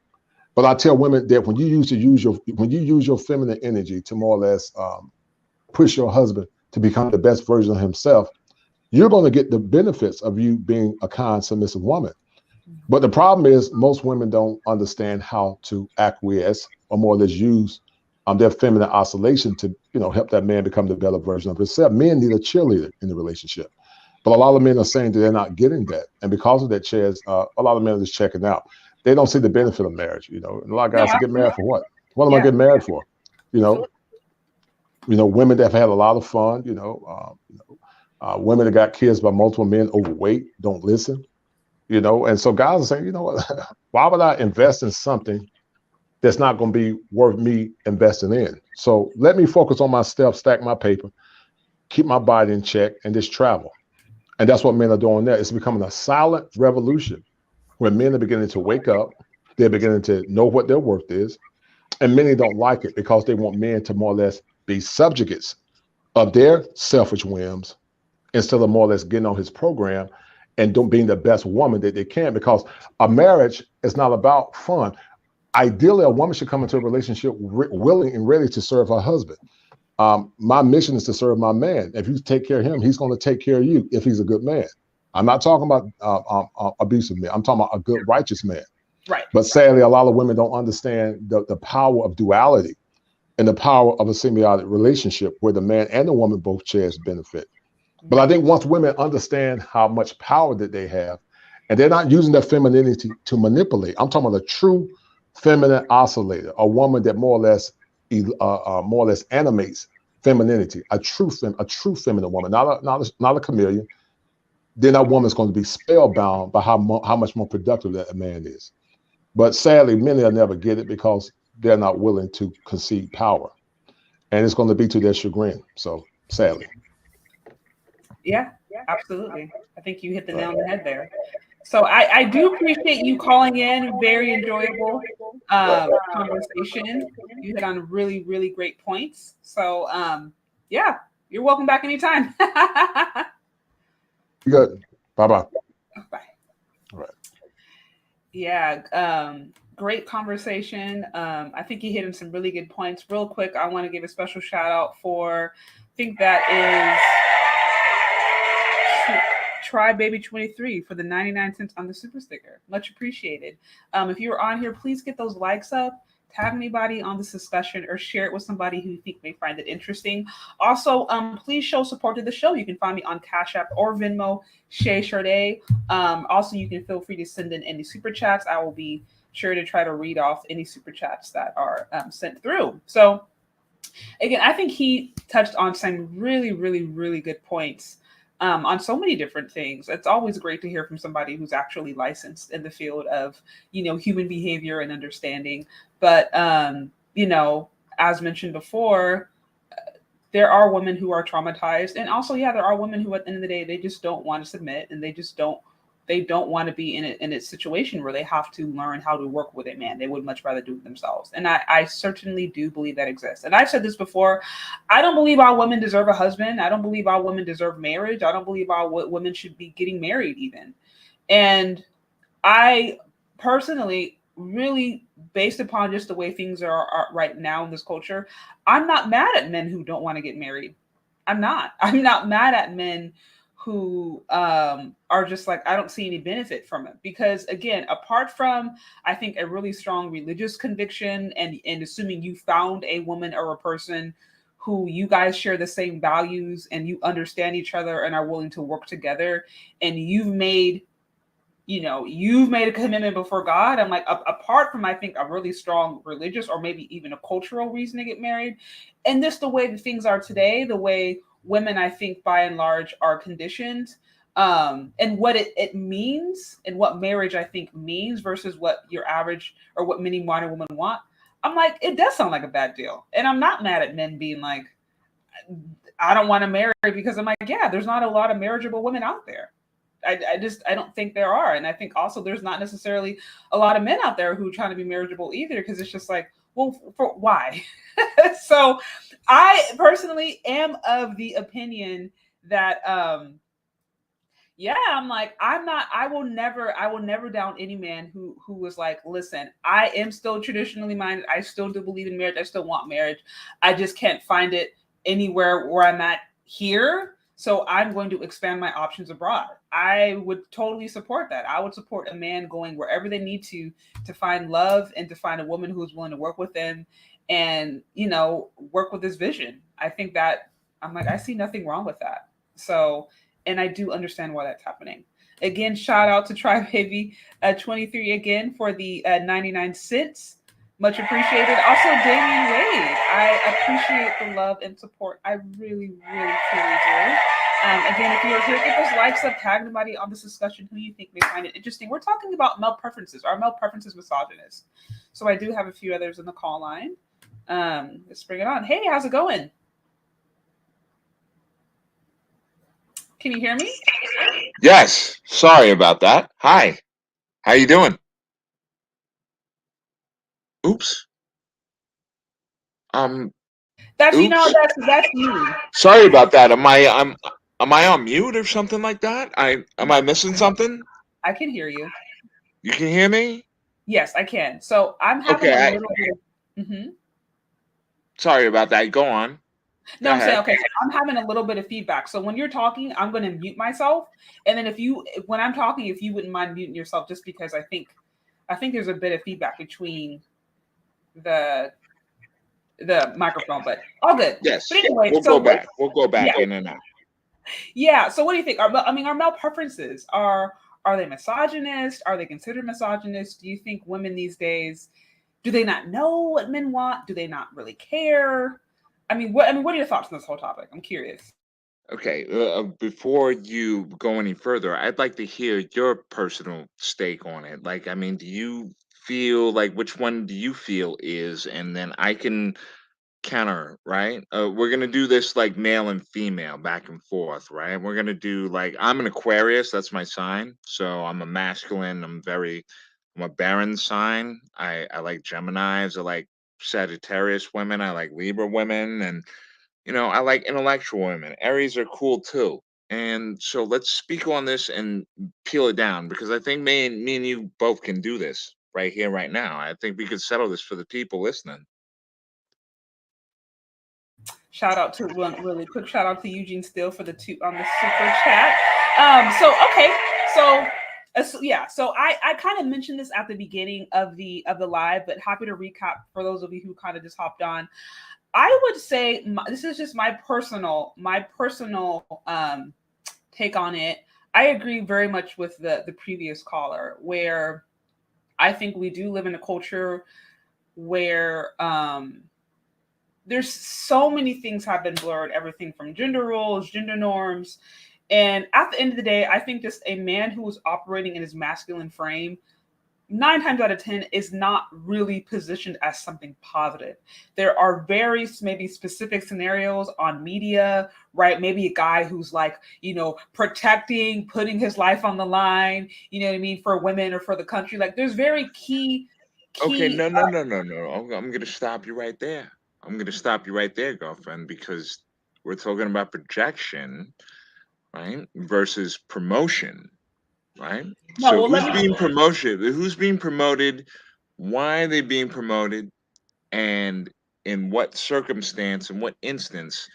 But I tell women that when you use your feminine energy to more or less push your husband to become the best version of himself, you're going to get the benefits of you being a kind, submissive woman. But the problem is most women don't understand how to acquiesce or more or less use their feminine oscillation to help that man become the better version of himself. Men need a cheerleader in the relationship, but a lot of men are saying that they're not getting that, and because of that, Chez, a lot of men are just checking out. They don't see the benefit of marriage. And a lot of guys get married for what? What am I getting married for? Women that have had a lot of fun. Women that got kids by multiple men, overweight, don't listen. And so guys are saying, why would I invest in something that's not going to be worth me investing in? So let me focus on my steps, stack my paper, keep my body in check, and just travel. And that's what men are doing now. It's becoming a silent revolution where men are beginning to wake up. They're beginning to know what their worth is. And many don't like it because they want men to more or less be subjugates of their selfish whims instead of more or less getting on his program and being the best woman that they can, because a marriage is not about fun. Ideally, a woman should come into a relationship willing and ready to serve her husband. My mission is to serve my man. If you take care of him, he's going to take care of you if he's a good man. I'm not talking about abusive men. I'm talking about a good, righteous man. Right. But sadly, a lot of women don't understand the power of duality and the power of a symbiotic relationship where the man and the woman both share benefit. But I think once women understand how much power that they have, and they're not using their femininity to manipulate. I'm talking about a true feminine oscillator, a woman that more or less animates femininity, a true feminine woman, not a chameleon. Then that woman's going to be spellbound by how much more productive that man is. But sadly, many will never get it because they're not willing to concede power, and it's going to be to their chagrin. So sadly. Yeah, absolutely. I think you hit the nail on the head there. So I do appreciate you calling in. Very enjoyable conversation. You hit on really, really great points. So yeah, you're welcome back anytime. Good. Bye-bye. Bye. All right. Yeah, great conversation. I think you hit on some really good points. Real quick, I want to give a special shout out for, I think that is Try Baby 23 for the 99 cents on the super sticker. Much appreciated. If you're on here, please get those likes up, tag anybody on this discussion, or share it with somebody who you think may find it interesting. Also, please show support to the show. You can find me on CASHAPP or VENMO, CHEZCHARDE. Also, you can feel free to send in any super chats. I will be sure to try to read off any super chats that are sent through. So again, I think he touched on some really, really, really good points. on so many different things. It's always great to hear from somebody who's actually licensed in the field of, human behavior and understanding. But, as mentioned before, there are women who are traumatized. And also, yeah, there are women who at the end of the day, they just don't want to submit, and they don't want to be in a situation where they have to learn how to work with a man. They would much rather do it themselves. And I certainly do believe that exists. And I've said this before. I don't believe all women deserve a husband. I don't believe all women deserve marriage. I don't believe all women should be getting married even. And I personally, really, based upon just the way things are right now in this culture, I'm not mad at men who don't want to get married. I'm not mad at men who are just like, I don't see any benefit from it. Because again, apart from, I think, a really strong religious conviction and assuming you found a woman or a person who you guys share the same values and you understand each other and are willing to work together, and you've made a commitment before God. I'm like, apart from, I think, a really strong religious or maybe even a cultural reason to get married, and just the way that things are today, the way women, I think, by and large, are conditioned, and what it means and what marriage, I think, means versus what your average or what many modern women want. I'm like, it does sound like a bad deal. And I'm not mad at men being like, I don't want to marry, because I'm like, yeah, there's not a lot of marriageable women out there. I don't think there are. And I think also there's not necessarily a lot of men out there who are trying to be marriageable either, because it's just like, well, for why? So I personally am of the opinion that, I'm like, I will never down any man who was like, listen, I am still traditionally minded. I still do believe in marriage. I still want marriage. I just can't find it anywhere where I'm at here. So I'm going to expand my options abroad. I would totally support that. I would support a man going wherever they need to find love and to find a woman who's willing to work with them and, work with this vision. I think that, I'm like, I see nothing wrong with that. So, and I do understand why that's happening. Again, shout out to Try Baby 23 again for the 99 cents. Much appreciated. Also, Damian Wade, I appreciate the love and support. I really, really, truly do. Again, if you're here, give us likes, tag anybody on this discussion who you think may find it interesting. We're talking about male preferences. Are male preferences misogynist? So I do have a few others in the call line. Let's bring it on. Hey, how's it going? Can you hear me? Yes. Sorry about that. Hi. How you doing? Oops. That's Oops. that's you. Sorry about that. Am I on mute or something like that? Am I missing something? I can hear you. You can hear me? Yes, I can. So I'm having a little bit. Mm-hmm. Sorry about that. Go on. No, I'm saying, okay, so I'm having a little bit of feedback. So when you're talking, I'm going to mute myself. And then when I'm talking, if you wouldn't mind muting yourself, just because I think there's a bit of feedback between the microphone, but all good. Yes. But anyway, we'll go back in and out. Yeah. So what do you think? Are male preferences, are they misogynist? Are they considered misogynist? Do you think women these days, do they not know what men want? Do they not really care? What are your thoughts on this whole topic? I'm curious. Okay, before you go any further, I'd like to hear your personal stake on it. Like, do you feel like, which one do you feel is, and then I can counter, right? We're gonna do this like male and female back and forth, right? We're gonna do like, I'm an Aquarius, that's my sign. So I'm a masculine, I'm a barren sign. I like Geminis, I like Sagittarius women, I like Libra women, and I like intellectual women. Aries are cool too. And so let's speak on this and peel it down, because I think me and you both can do this right here, right now. I think we could settle this for the people listening. Shout out to one really quick shout out to Eugene Steele for the two on the super chat. So I kind of mentioned this at the beginning of the live, but happy to recap for those of you who kind of just hopped on. I would say this is just my personal take on it. I agree very much with the previous caller, where I think we do live in a culture where there's so many things have been blurred, everything from gender roles, gender norms, And at the end of the day, I think just a man who is operating in his masculine frame 9 times out of 10 is not really positioned as something positive. There are very maybe specific scenarios on media, right? Maybe a guy who's like, protecting, putting his life on the line, you know what I mean, for women or for the country. Like there's very key, Okay, key. no, no, no, no, no. I'm gonna stop you right there. I'm gonna stop you right there, girlfriend, because we're talking about projection, right, versus promotion, right? No, So well, let who's me. being promoted? Who's being promoted? Why are they being promoted? And in what circumstance, in what instance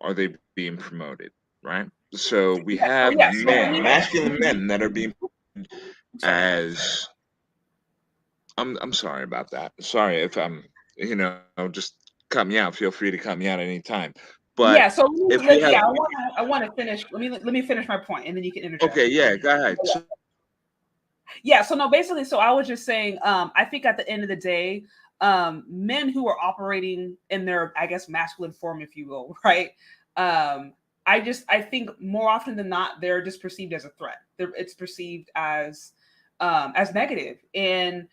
are they being promoted, right? So we Yeah, so have yeah, so let men, me. masculine Mhm. men that are being Sorry. as I'm sorry about that. Sorry if I'm, just cut me out. Feel free to cut me out anytime. But Yeah, so if we have, yeah, I want to finish. Let me finish my point, and then you can interject. okay, yeah, go ahead. So, Yeah, so no, basically, so I was just saying, I think at the end of the day, men who are operating in their, I guess, masculine form, if you will, right? Um, I think more often than not, they're just perceived as a threat. It's perceived as negative. And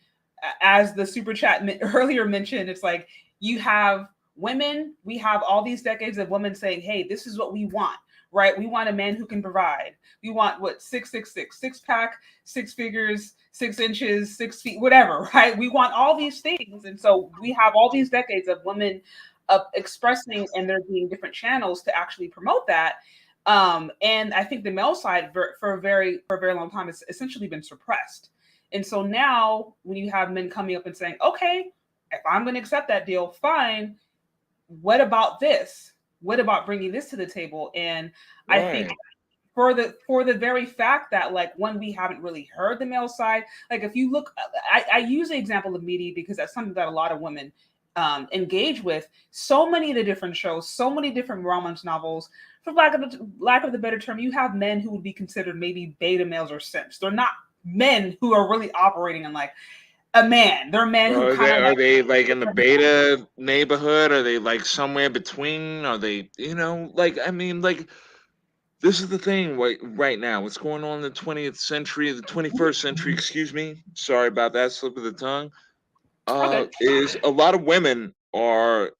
as the super chat earlier mentioned, it's like you have women, we have all these decades of women saying, "Hey, this is what we want." Right? We want a man who can provide. We want what 666, 6-pack, 6 figures, 6 inches, 6 feet, whatever, right? We want all these things. And so we have all these decades of women expressing and there being different channels to actually promote that. And I think the male side for a very long time has essentially been suppressed. And so now when you have men coming up and saying, okay, if I'm going to accept that deal, fine. What about this? What about bringing this to the table? And I think right. for the very fact that like when we haven't really heard the male side, like if you look, I use the example of media because that's something that a lot of women engage with. So many of the different shows, so many different romance novels. For lack of the better term, you have men who would be considered maybe beta males or simps. They're not men who are really operating in like a man. They're men who Are kind they of are like. they like in the beta neighborhood? Are they like somewhere between? Are they, like I mean, like this is the thing right now. What's going on in the 20th century, the 21st century? Excuse me. Sorry about that slip of the tongue. Okay. Is a lot of women are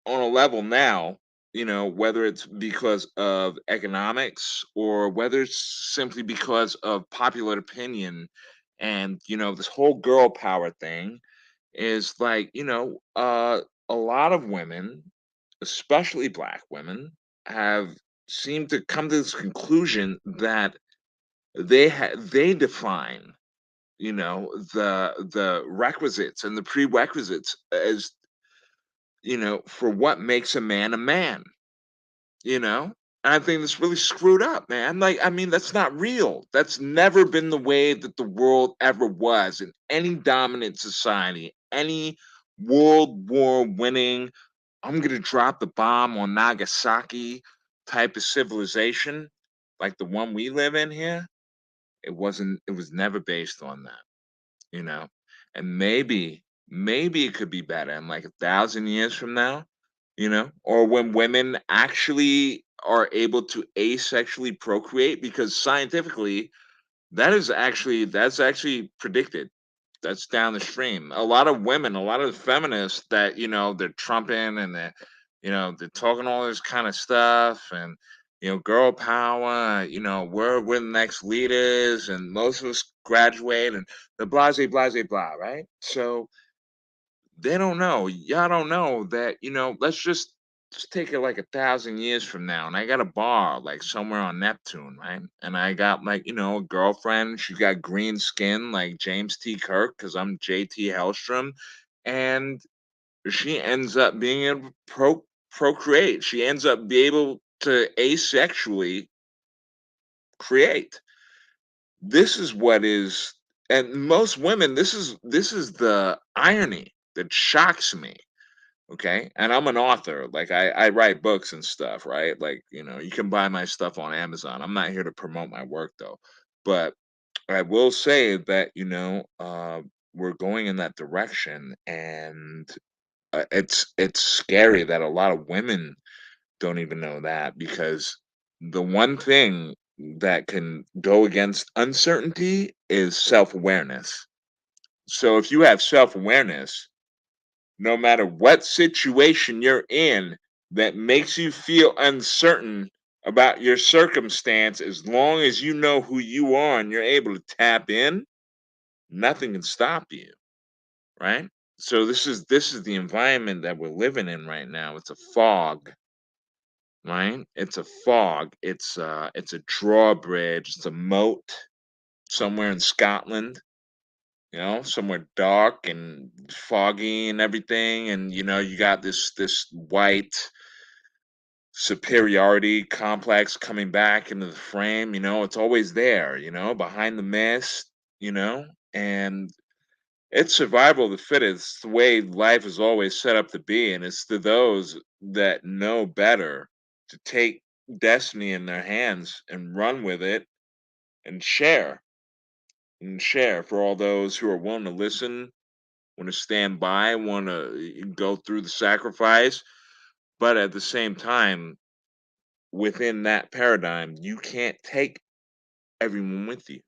on a level now, whether it's because of economics or whether it's simply because of popular opinion and, this whole girl power thing is like, a lot of women, especially black women, have seemed to come to this conclusion that they define, the requisites and the prerequisites as for what makes a man a man, you know? And I think that's really screwed up, man. Like, I mean, that's not real. That's never been the way that the world ever was in any dominant society, any World War winning, I'm gonna drop the bomb on Nagasaki type of civilization, like the one we live in here. It was never based on that, you know? And maybe it could be better in like 1,000 years from now, or when women actually are able to asexually procreate, because scientifically that's actually predicted. That's down the stream. A lot of women, a lot of feminists that, they're trumping and they're talking all this kind of stuff and girl power, we're the next leaders and most of us graduate and the blase blase blah, right? So they don't know. Y'all don't know that, let's just take it like 1,000 years from now. And I got a bar like somewhere on Neptune, right? And I got like, a girlfriend. She's got green skin like James T. Kirk, because I'm JT Hellstrom. And she ends up being able to procreate. She ends up be able to asexually create. This is what is, and most women, this is the irony that shocks me. Okay. And I'm an author. Like I write books and stuff, right? Like, you can buy my stuff on Amazon. I'm not here to promote my work though. But I will say that, we're going in that direction. And it's scary that a lot of women don't even know that because the one thing that can go against uncertainty is self-awareness. So if you have self-awareness, no matter what situation you're in that makes you feel uncertain about your circumstance, as long as you know who you are and you're able to tap in, nothing can stop you, right? So this is the environment that we're living in right now. It's a fog, right? It's a fog. It's a drawbridge. It's a moat somewhere in Scotland, somewhere dark and foggy and everything. And you got this white superiority complex coming back into the frame. It's always there, behind the mist, you know, and it's survival of the fittest, the way life is always set up to be, and it's to those that know better to take destiny in their hands and run with it and share for all those who are willing to listen, want to stand by, want to go through the sacrifice. But at the same time, within that paradigm, you can't take everyone with you.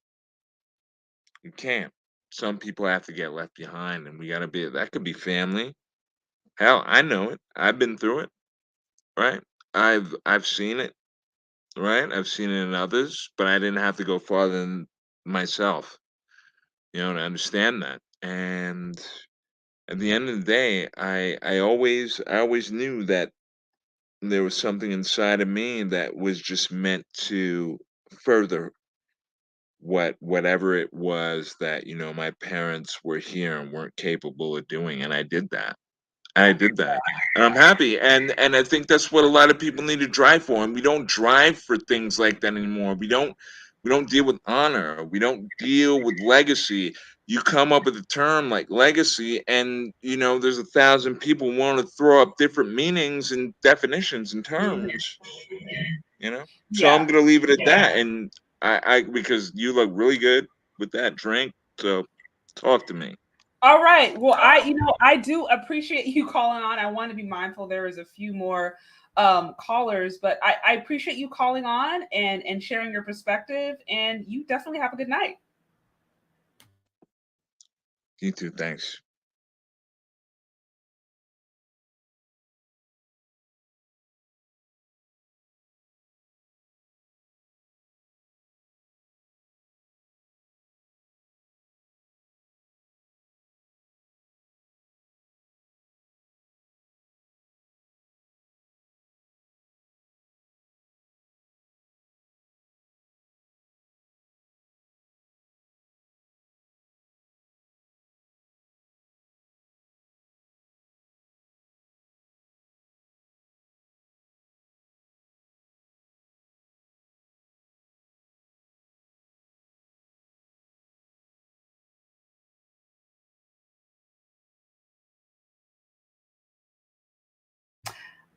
You can't. Some people have to get left behind, and we got to be, that could be family. Hell, I know it. I've been through it, right? I've seen it, right? I've seen it in others, but I didn't have to go farther than myself, to understand that. And at the end of the day, I always knew that there was something inside of me that was just meant to further whatever it was that my parents were here and weren't capable of doing, and I did that. I did that. And I'm happy. And I think that's what a lot of people need to drive for. And we don't drive for things like that anymore. We don't deal with honor. We don't deal with legacy. You come up with a term like legacy, and there's 1,000 people want to throw up different meanings and definitions and terms. So I'm Yeah. gonna leave it at that. And I because you look really good with that drink. So talk to me. All right. Well, I do appreciate you calling on. I want to be mindful. There is a few more callers, but I appreciate you calling on and sharing your perspective. And you definitely have a good night. You too. Thanks.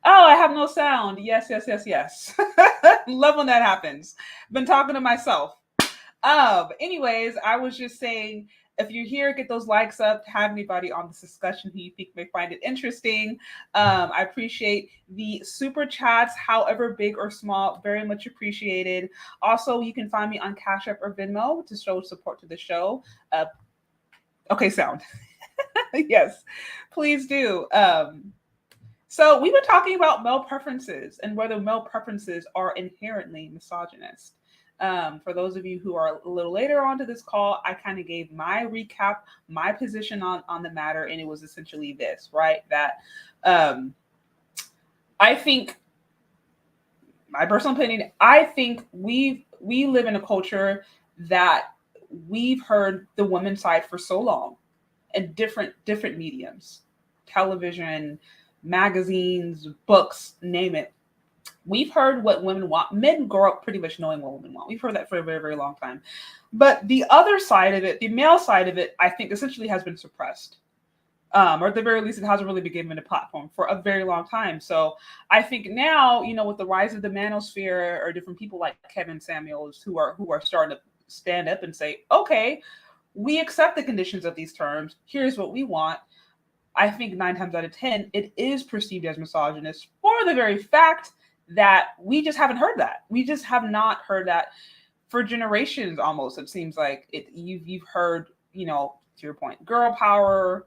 Oh, I have no sound. Yes, yes, yes, yes. Love when that happens. Been talking to myself. Anyways, I was just saying, if you're here, get those likes up, have anybody on this discussion who you think may find it interesting. I appreciate the super chats, however big or small, very much appreciated. Also, you can find me on CASHAPP or VENMO to show support to the show. Okay, sound. Yes, please do. So we've been talking about male preferences and whether male preferences are inherently misogynist. For those of you who are a little later on to this call, I kind of gave my recap, my position on the matter, and it was essentially this, right? That I think, my personal opinion, I think we live in a culture that we've heard the women's side for so long in different mediums, television, magazines, books, name it. We've heard what women want. Men grow up pretty much knowing what women want. We've heard that for a very, very long time. But the other side of it, the male side of it, I think essentially has been suppressed. Or at the very least, it hasn't really been given a platform for a very long time. So I think now, with the rise of the Manosphere or different people like Kevin Samuels who are starting to stand up and say, okay, we accept the conditions of these terms. Here's what we want. I think 9 times out of 10, it is perceived as misogynist for the very fact that we just haven't heard that. We just have not heard that for generations almost. It seems like you've heard, you know, to your point, girl power.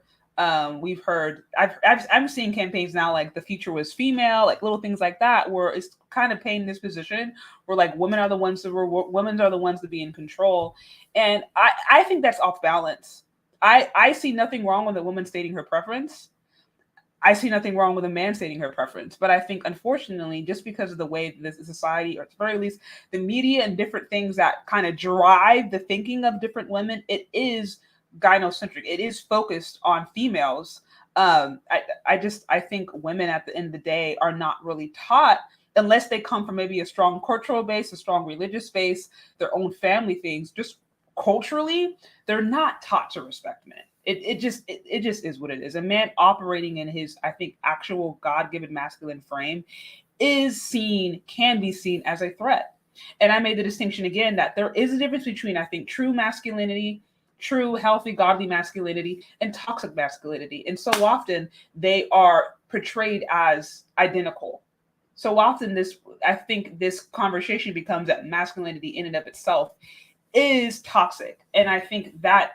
We've heard, I'm seeing campaigns now like the future was female, like little things like that, where it's kind of painting this position where like women are the ones to be in control. And I think that's off balance. I see nothing wrong with a woman stating her preference. I see nothing wrong with a man stating her preference. But I think, unfortunately, just because of the way this society, or at the very least, the media and different things that kind of drive the thinking of different women, it is gynocentric. It is focused on females. I think women at the end of the day are not really taught, unless they come from maybe a strong cultural base, a strong religious base, their own family things. Just culturally, they're not taught to respect men. It just is what it is. A man operating in his, I think, actual God-given masculine frame can be seen as a threat. And I made the distinction again that there is a difference between, I think, true masculinity, true healthy godly masculinity, and toxic masculinity. And so often they are portrayed as identical. So often I think this conversation becomes that masculinity in and of itself is toxic. And I think that,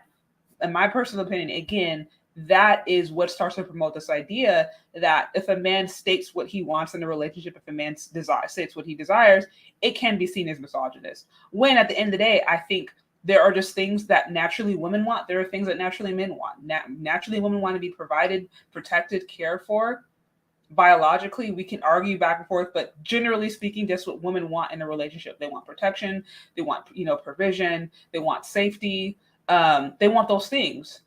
in my personal opinion, again, that is what starts to promote this idea that if a man states what he wants in a relationship, if a man states what he desires, it can be seen as misogynist. When at the end of the day, I think there are just things that naturally women want. There are things that naturally men want. Naturally, women want to be provided, protected, cared for. Biologically, we can argue back and forth, but generally speaking, that's what women want in a relationship. They want protection. They want, provision. They want safety. They want those things.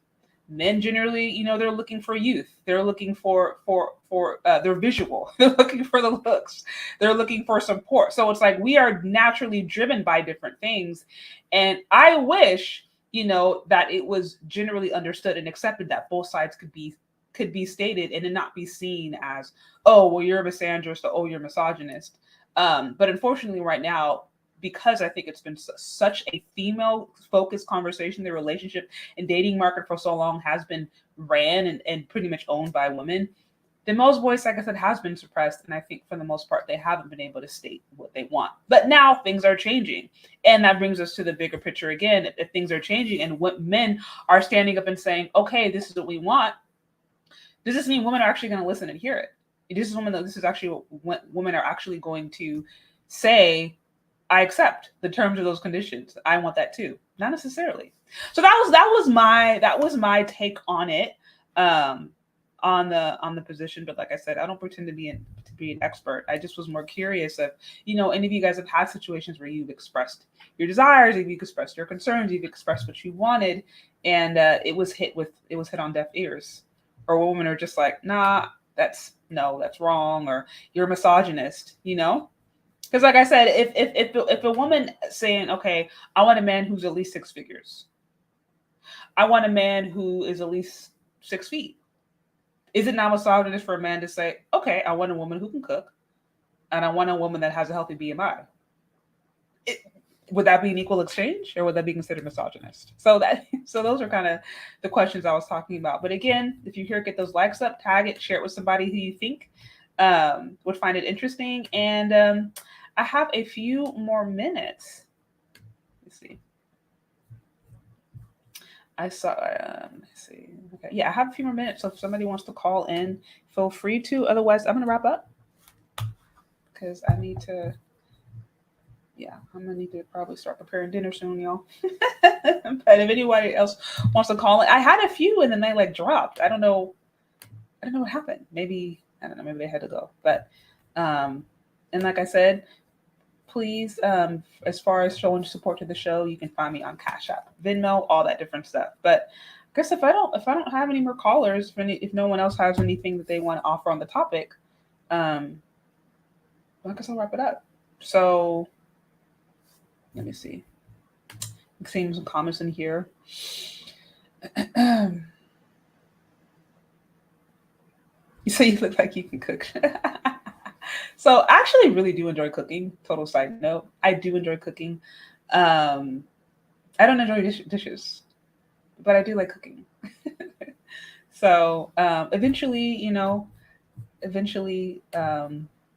Men generally, they're looking for youth. They're looking for their visual. They're looking for the looks. They're looking for support. So it's like we are naturally driven by different things. And I wish, that it was generally understood and accepted that both sides could be stated and it not be seen as, oh, well, you're a misandrist, or oh, you're misogynist. But unfortunately right now, because I think it's been such a female-focused conversation, the relationship and dating market for so long has been ran and pretty much owned by women. The male's voice, like I said, has been suppressed, and I think for the most part, they haven't been able to state what they want. But now things are changing, and that brings us to the bigger picture again. If things are changing and what men are standing up and saying, okay, this is what we want, does this mean women are actually going to listen and hear it? This is actually what women are actually going to say, I accept the terms of those conditions. I want that too. Not necessarily. So that was my take on it, on the position. But like I said, I don't pretend to be an expert. I just was more curious if, any of you guys have had situations where you've expressed your desires, if you've expressed your concerns, you've expressed what you wanted, and it was hit on deaf ears, or women are just like, nah, that's wrong, or you're a misogynist, Because like I said, if a woman saying, okay, I want a man who's at least 6 figures. I want a man who is at least 6 feet. Is it not misogynist for a man to say, okay, I want a woman who can cook, and I want a woman that has a healthy BMI? Would that be an equal exchange, or would that be considered misogynist? So those are kind of the questions I was talking about. But again, if you get those likes up, tag it, share it with somebody who you think would find it interesting. And I have a few more minutes. Let's see. Let's see. Okay. Yeah, I have a few more minutes. So if somebody wants to call in, feel free to. Otherwise, I'm going to wrap up because I'm going to need to probably start preparing dinner soon, y'all. But if anybody else wants to call in, I had a few and then they dropped. I don't know what happened. Maybe they had to go. But, and like I said, please, as far as showing support to the show, you can find me on CASHAPP, VENMO, all that different stuff. But I guess if I don't have any more callers, if no one else has anything that they want to offer on the topic, I guess I'll wrap it up. So let me see. I'm seeing some comments in here. You say you look like you can cook. So I actually really do enjoy cooking. Total side note. I do enjoy cooking. I don't enjoy dishes, but I do like cooking. So eventually,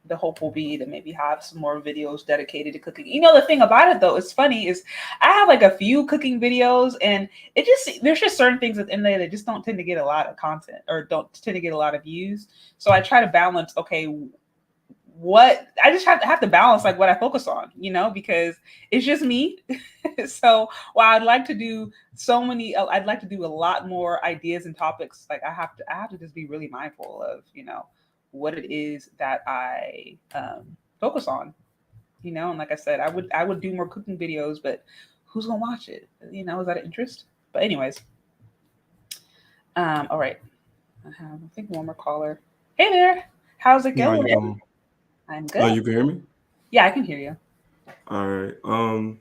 the hope will be to maybe have some more videos dedicated to cooking. You know, the thing about it though, it's funny is I have like a few cooking videos, and there's just certain things in there that just don't tend to get a lot of content or don't tend to get a lot of views. So I try to balance, okay, what I just have to balance like what I focus on, you know, because it's just me. So while I'd like to do I'd like to do a lot more ideas and topics. Like I have to just be really mindful of, you know, what it is that I focus on, you know. And like I said, I would do more cooking videos, but who's gonna watch it? You know, is that an interest? But anyways, all right, I think one more caller. Hey there, how's it going? I'm good. You can hear me? Yeah, I can hear you. All right.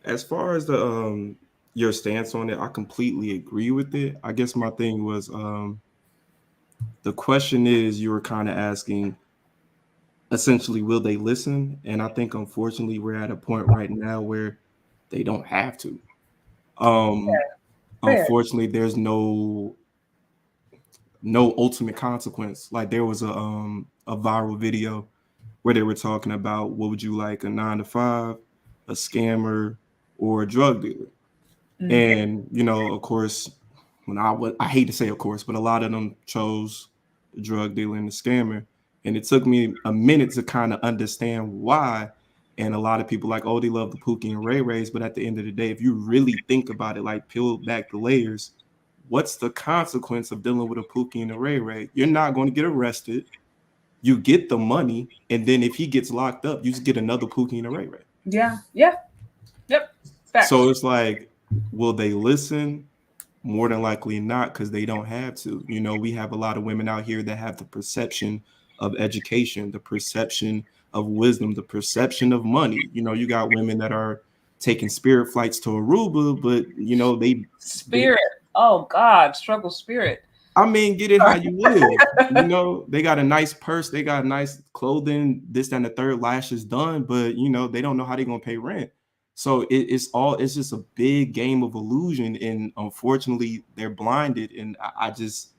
As far as the your stance on it, I completely agree with it. I guess my thing was the question is, you were kind of asking essentially, will they listen? And I think unfortunately we're at a point right now where they don't have to. Unfortunately, there's no ultimate consequence. Like there was a viral video where they were talking about, what would you like, a 9-to-5, a scammer, or a drug dealer? Mm-hmm. And, you know, of course, I hate to say of course, but a lot of them chose the drug dealer and the scammer. And it took me a minute to kind of understand why. And a lot of people like, oh, they love the Pookie and Ray Rays. But at the end of the day, if you really think about it, like peel back the layers, what's the consequence of dealing with a Pookie and a Ray Ray? You're not going to get arrested. You get the money, and then if he gets locked up, you just get another Pookie and a Ray Ray. Yeah. Yep. Facts. So it's like, will they listen? More than likely not, because they don't have to. You know, we have a lot of women out here that have the perception of education, the perception of wisdom, the perception of money. You know, you got women that are taking spirit flights to Aruba, but you know, oh God, struggle spirit. I mean, get it how you live. You know, they got a nice purse, they got nice clothing, this, that, and the third, lashes done, but you know, they don't know how they're gonna pay rent. So it's just a big game of illusion, and unfortunately, they're blinded. And I just,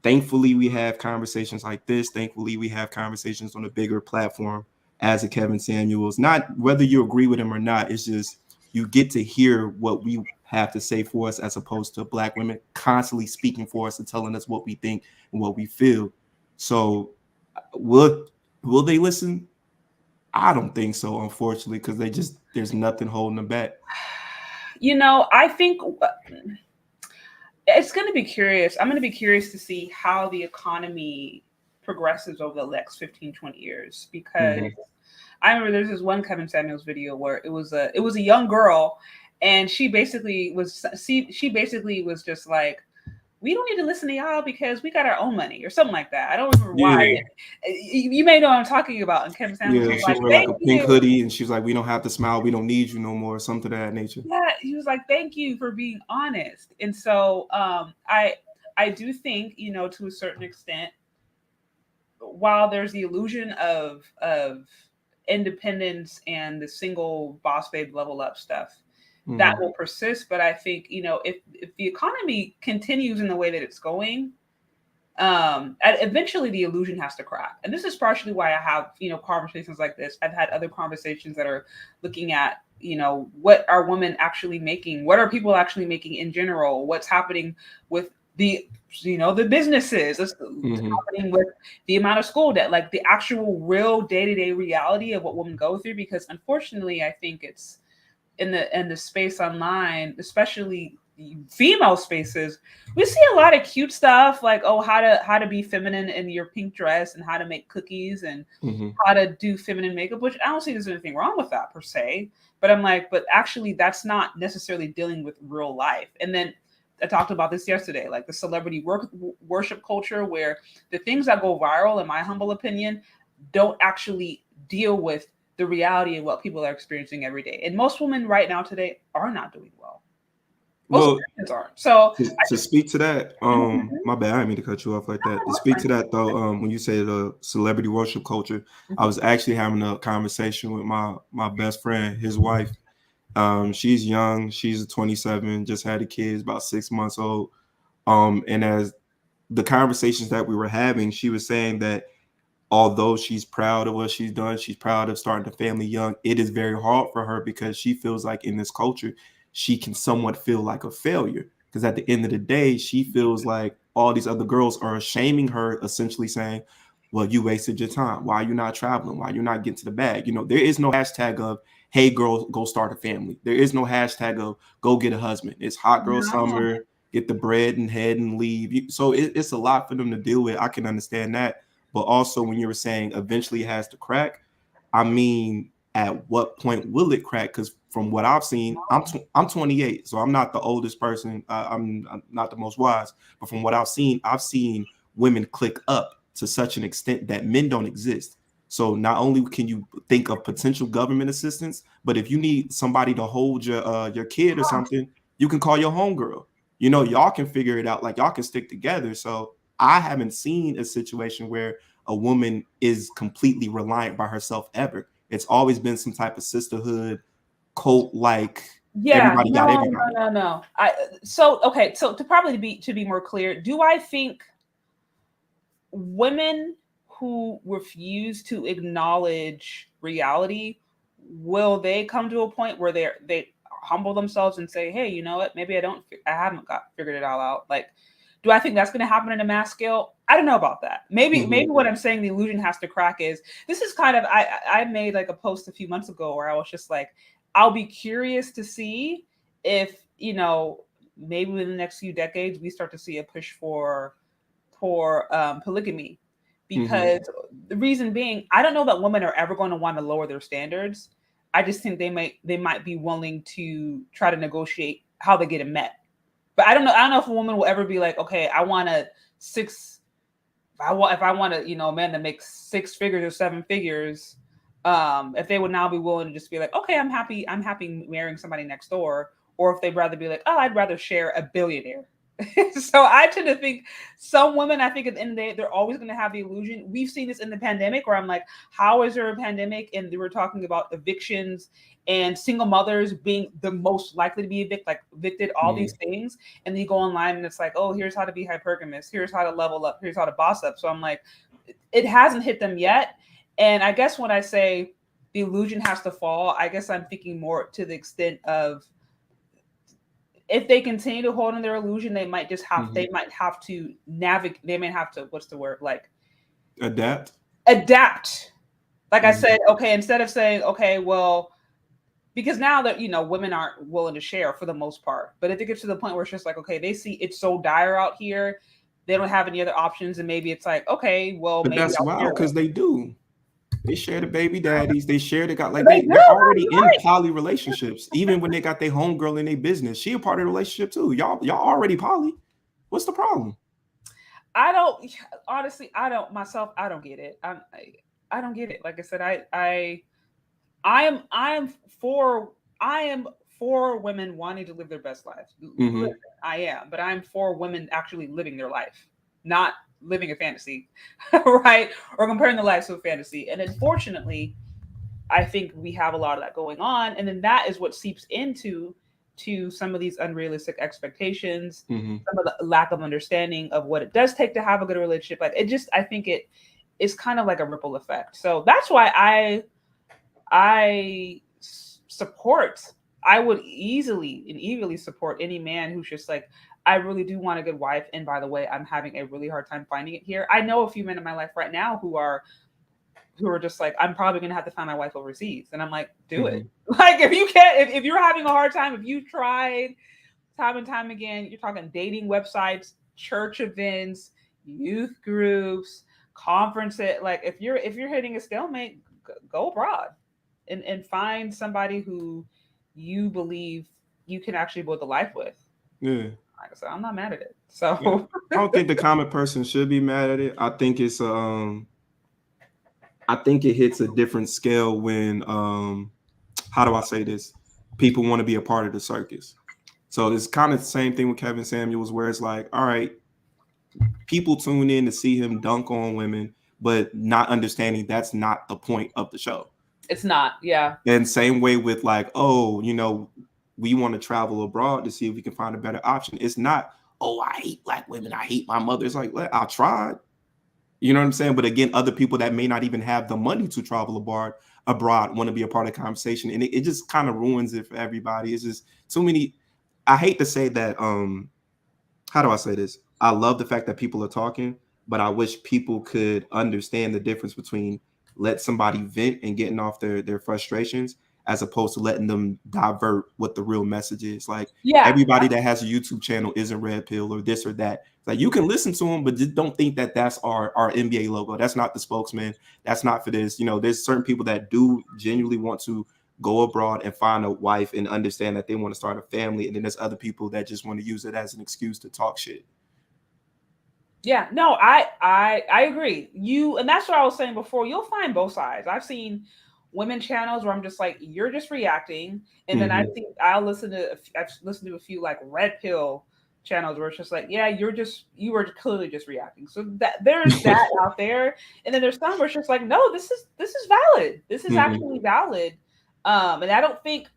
thankfully, we have conversations like this. Thankfully, we have conversations on a bigger platform as a Kevin Samuels. Not whether you agree with him or not. It's just you get to hear what we have to say for us, as opposed to Black women constantly speaking for us and telling us what we think and what we feel. So will they listen? I don't think so, unfortunately, because there's nothing holding them back. You know, I think it's going to be curious. I'm going to be curious to see how the economy progresses over the next 15, 20 years, because I remember there's this one Kevin Samuels video where it was a young girl, and she basically was just like, we don't need to listen to y'all because we got our own money or something like that. I don't remember why. You may know what I'm talking about. And Kevin Samuels was like, like a pink hoodie, and she was like, we don't have to smile. We don't need you no more, or something of that nature. Yeah, he was like, thank you for being honest. And so I do think, you know, to a certain extent, while there's the illusion of independence and the single boss babe level up stuff, that will persist. But I think, you know, if the economy continues in the way that it's going, eventually the illusion has to crack. And this is partially why I have, you know, conversations like this. I've had other conversations that are looking at, you know, what are women actually making? What are people actually making in general? What's happening with the, you know, the businesses? What's happening with the amount of school debt? Like the actual real day-to-day reality of what women go through. Because unfortunately, I think it's in the space online, especially female spaces, we see a lot of cute stuff like, oh, how to be feminine in your pink dress, and how to make cookies, and how to do feminine makeup, which I don't see there's anything wrong with that per se. But I'm like, but actually that's not necessarily dealing with real life. And then I talked about this yesterday, like the celebrity worship culture, where the things that go viral, in my humble opinion, don't actually deal with the reality of what people are experiencing every day. And most women right now today are not doing well. Most Americans aren't. So to speak to that, my bad, I didn't mean to cut you off like that. To speak to that though, when you say the celebrity worship culture, I was actually having a conversation with my best friend, his wife. She's young, she's 27, just had a kid, about 6 months old. And as the conversations that we were having, she was saying that although she's proud of what she's done, she's proud of starting a family young, it is very hard for her because she feels like in this culture, she can somewhat feel like a failure. Because at the end of the day, she feels like all these other girls are shaming her, essentially saying, well, you wasted your time. Why are you not traveling? Why are you not getting to the bag? You know, there is no hashtag of, hey, girl, go start a family. There is no hashtag of, go get a husband. It's hot girl summer, get the bread and head and leave. So it's a lot for them to deal with. I can understand that. But also when you were saying eventually it has to crack, I mean, at what point will it crack? Because from what I've seen, I'm 28, so I'm not the oldest person. I'm not the most wise. But from what I've seen women click up to such an extent that men don't exist. So not only can you think of potential government assistance, but if you need somebody to hold your kid or something, you can call your homegirl. You know, y'all can figure it out. Like y'all can stick together. So I haven't seen a situation where a woman is completely reliant by herself ever. It's always been some type of sisterhood, cult, like everybody got everybody. No. So to be more clear, do I think women who refuse to acknowledge reality, will they come to a point where they humble themselves and say, hey, you know what, maybe I haven't figured it all out? Like, do I think that's going to happen in a mass scale? I don't know about that. Maybe what I'm saying the illusion has to crack is, this is kind of, I made like a post a few months ago where I was just like, I'll be curious to see if, you know, maybe in the next few decades, we start to see a push for polygamy. Because the reason being, I don't know that women are ever going to want to lower their standards. I just think they might be willing to try to negotiate how they get it met. But I don't know if a woman will ever be like, okay, if I want a, you know, a man that makes 6 figures or 7 figures, if they would now be willing to just be like, okay, I'm happy marrying somebody next door, or if they'd rather be like, oh, I'd rather share a billionaire. So I tend to think some women, I think at the end of the day, they're always going to have the illusion. We've seen this in the pandemic where I'm like, how is there a pandemic? And they were talking about evictions and single mothers being the most likely to be evicted, all these things. And then you go online and it's like, oh, here's how to be hypergamous. Here's how to level up. Here's how to boss up. So I'm like, it hasn't hit them yet. And I guess when I say the illusion has to fall, I guess I'm thinking more to the extent of, if they continue to hold on their illusion, they might just have, they might have to navigate, they may have to, what's the word? Like adapt. Like I said, okay, instead of saying, okay, well, because now that, you know, women aren't willing to share for the most part, but if it gets to the point where it's just like, okay, they see it's so dire out here, they don't have any other options. And maybe it's like, okay, well, but maybe that's wild because they do. They share the baby daddies. They share the like they're already in poly relationships. Even when they got their homegirl in their business, she a part of the relationship too. Y'all already poly. What's the problem? I don't get it. I don't get it. Like I said, I am for women wanting to live their best lives. I am, but I'm for women actually living their life, not living a fantasy, right? Or comparing the lives to a fantasy. And unfortunately, I think we have a lot of that going on. And then that is what seeps into some of these unrealistic expectations, some of the lack of understanding of what it does take to have a good relationship. Like I think it is kind of like a ripple effect. So that's why I would easily support any man who's just like, I really do want a good wife. And by the way, I'm having a really hard time finding it here. I know a few men in my life right now who are just like, I'm probably going to have to find my wife overseas. And I'm like, do it. Like, if you can't, if you're having a hard time, if you tried time and time again, you're talking dating websites, church events, youth groups, conferences. Like if you're hitting a stalemate, go abroad and find somebody who you believe you can actually build a life with. Yeah. Like I said, I'm not mad at it. So yeah. I don't think the common person should be mad at it. I think it's I think it hits a different scale when how do I say this? People want to be a part of the circus. So it's kind of the same thing with Kevin Samuels, where it's like, all right, people tune in to see him dunk on women, but not understanding that's not the point of the show. It's not, yeah. And same way with like, oh, you know, we want to travel abroad to see if we can find a better option. It's not, oh, I hate black women, I hate my mother. It's like, well, I tried. You know what I'm saying? But again, other people that may not even have the money to travel abroad want to be a part of the conversation. And it just kind of ruins it for everybody. It's just too many. I hate to say that. How do I say this? I love the fact that people are talking, but I wish people could understand the difference between let somebody vent and getting off their frustrations as opposed to letting them divert what the real message is. Like everybody that has a YouTube channel isn't red pill or this or that. Like you can listen to them, but just don't think that that's our NBA logo. That's not the spokesman. That's not for this. You know, there's certain people that do genuinely want to go abroad and find a wife and understand that they want to start a family. And then there's other people that just want to use it as an excuse to talk shit. Yeah, no, I agree. And that's what I was saying before. You'll find both sides. I've seen women channels where I'm just like, you're just reacting. And then I think I've listened to a few like red pill channels where it's just like, yeah, you were clearly just reacting. So that there's that out there. And then there's some where it's just like, no, this is valid. This is actually valid. And I don't think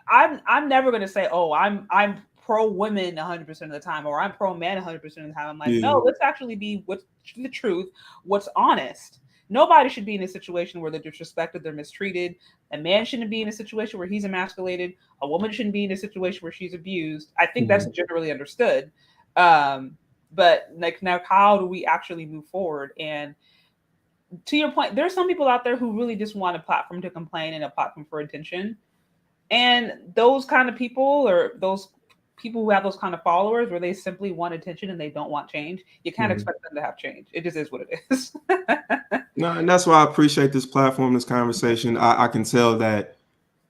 I'm never going to say, oh, I'm pro women 100% of the time, or I'm pro man 100% of the time. I'm like, no, let's actually be what's the truth, what's honest. Nobody should be in a situation where they're disrespected, they're mistreated. A man shouldn't be in a situation where he's emasculated. A woman shouldn't be in a situation where she's abused. I think that's generally understood. But like now, how do we actually move forward? And to your point, there's some people out there who really just want a platform to complain and a platform for attention. And those kind of people, or those people who have those kind of followers where they simply want attention and they don't want change, you can't expect them to have change. It just is what it is. No, and that's why I appreciate this platform, this conversation. I can tell that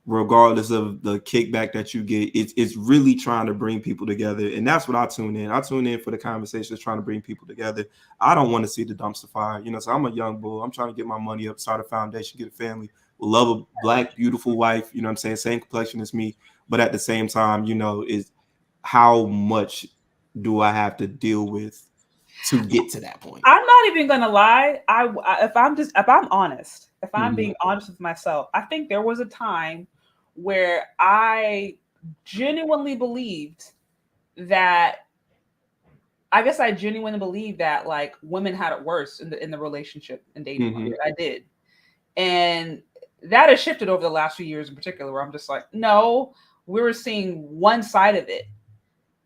regardless of the kickback that you get, it's really trying to bring people together. And that's what I tune in. I tune in for the conversations, trying to bring people together. I don't want to see the dumpster fire. You know, so I'm a young bull. I'm trying to get my money up, start a foundation, get a family, love a black, beautiful wife, you know what I'm saying? Same complexion as me. But at the same time, you know, is how much do I have to deal with to get to that point? I'm not even gonna lie. If I'm honest, if I'm being honest with myself, I think there was a time where I genuinely believed that like women had it worse in the relationship and dating market. I did. And that has shifted over the last few years in particular, where I'm just like, no, we were seeing one side of it.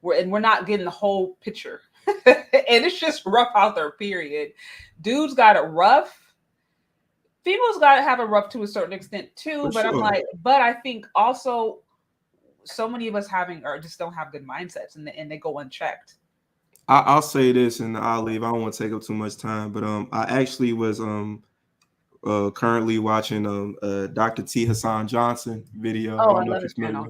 We're not getting the whole picture. And it's just rough out there, period. Dudes got it rough. Females got to have it rough to a certain extent too. But I'm like, but I think also so many of us just don't have good mindsets, and they go unchecked. I'll say this and I'll leave. I don't want to take up too much time, but I actually was currently watching Dr. T. Hassan Johnson video. Oh, I love his channel.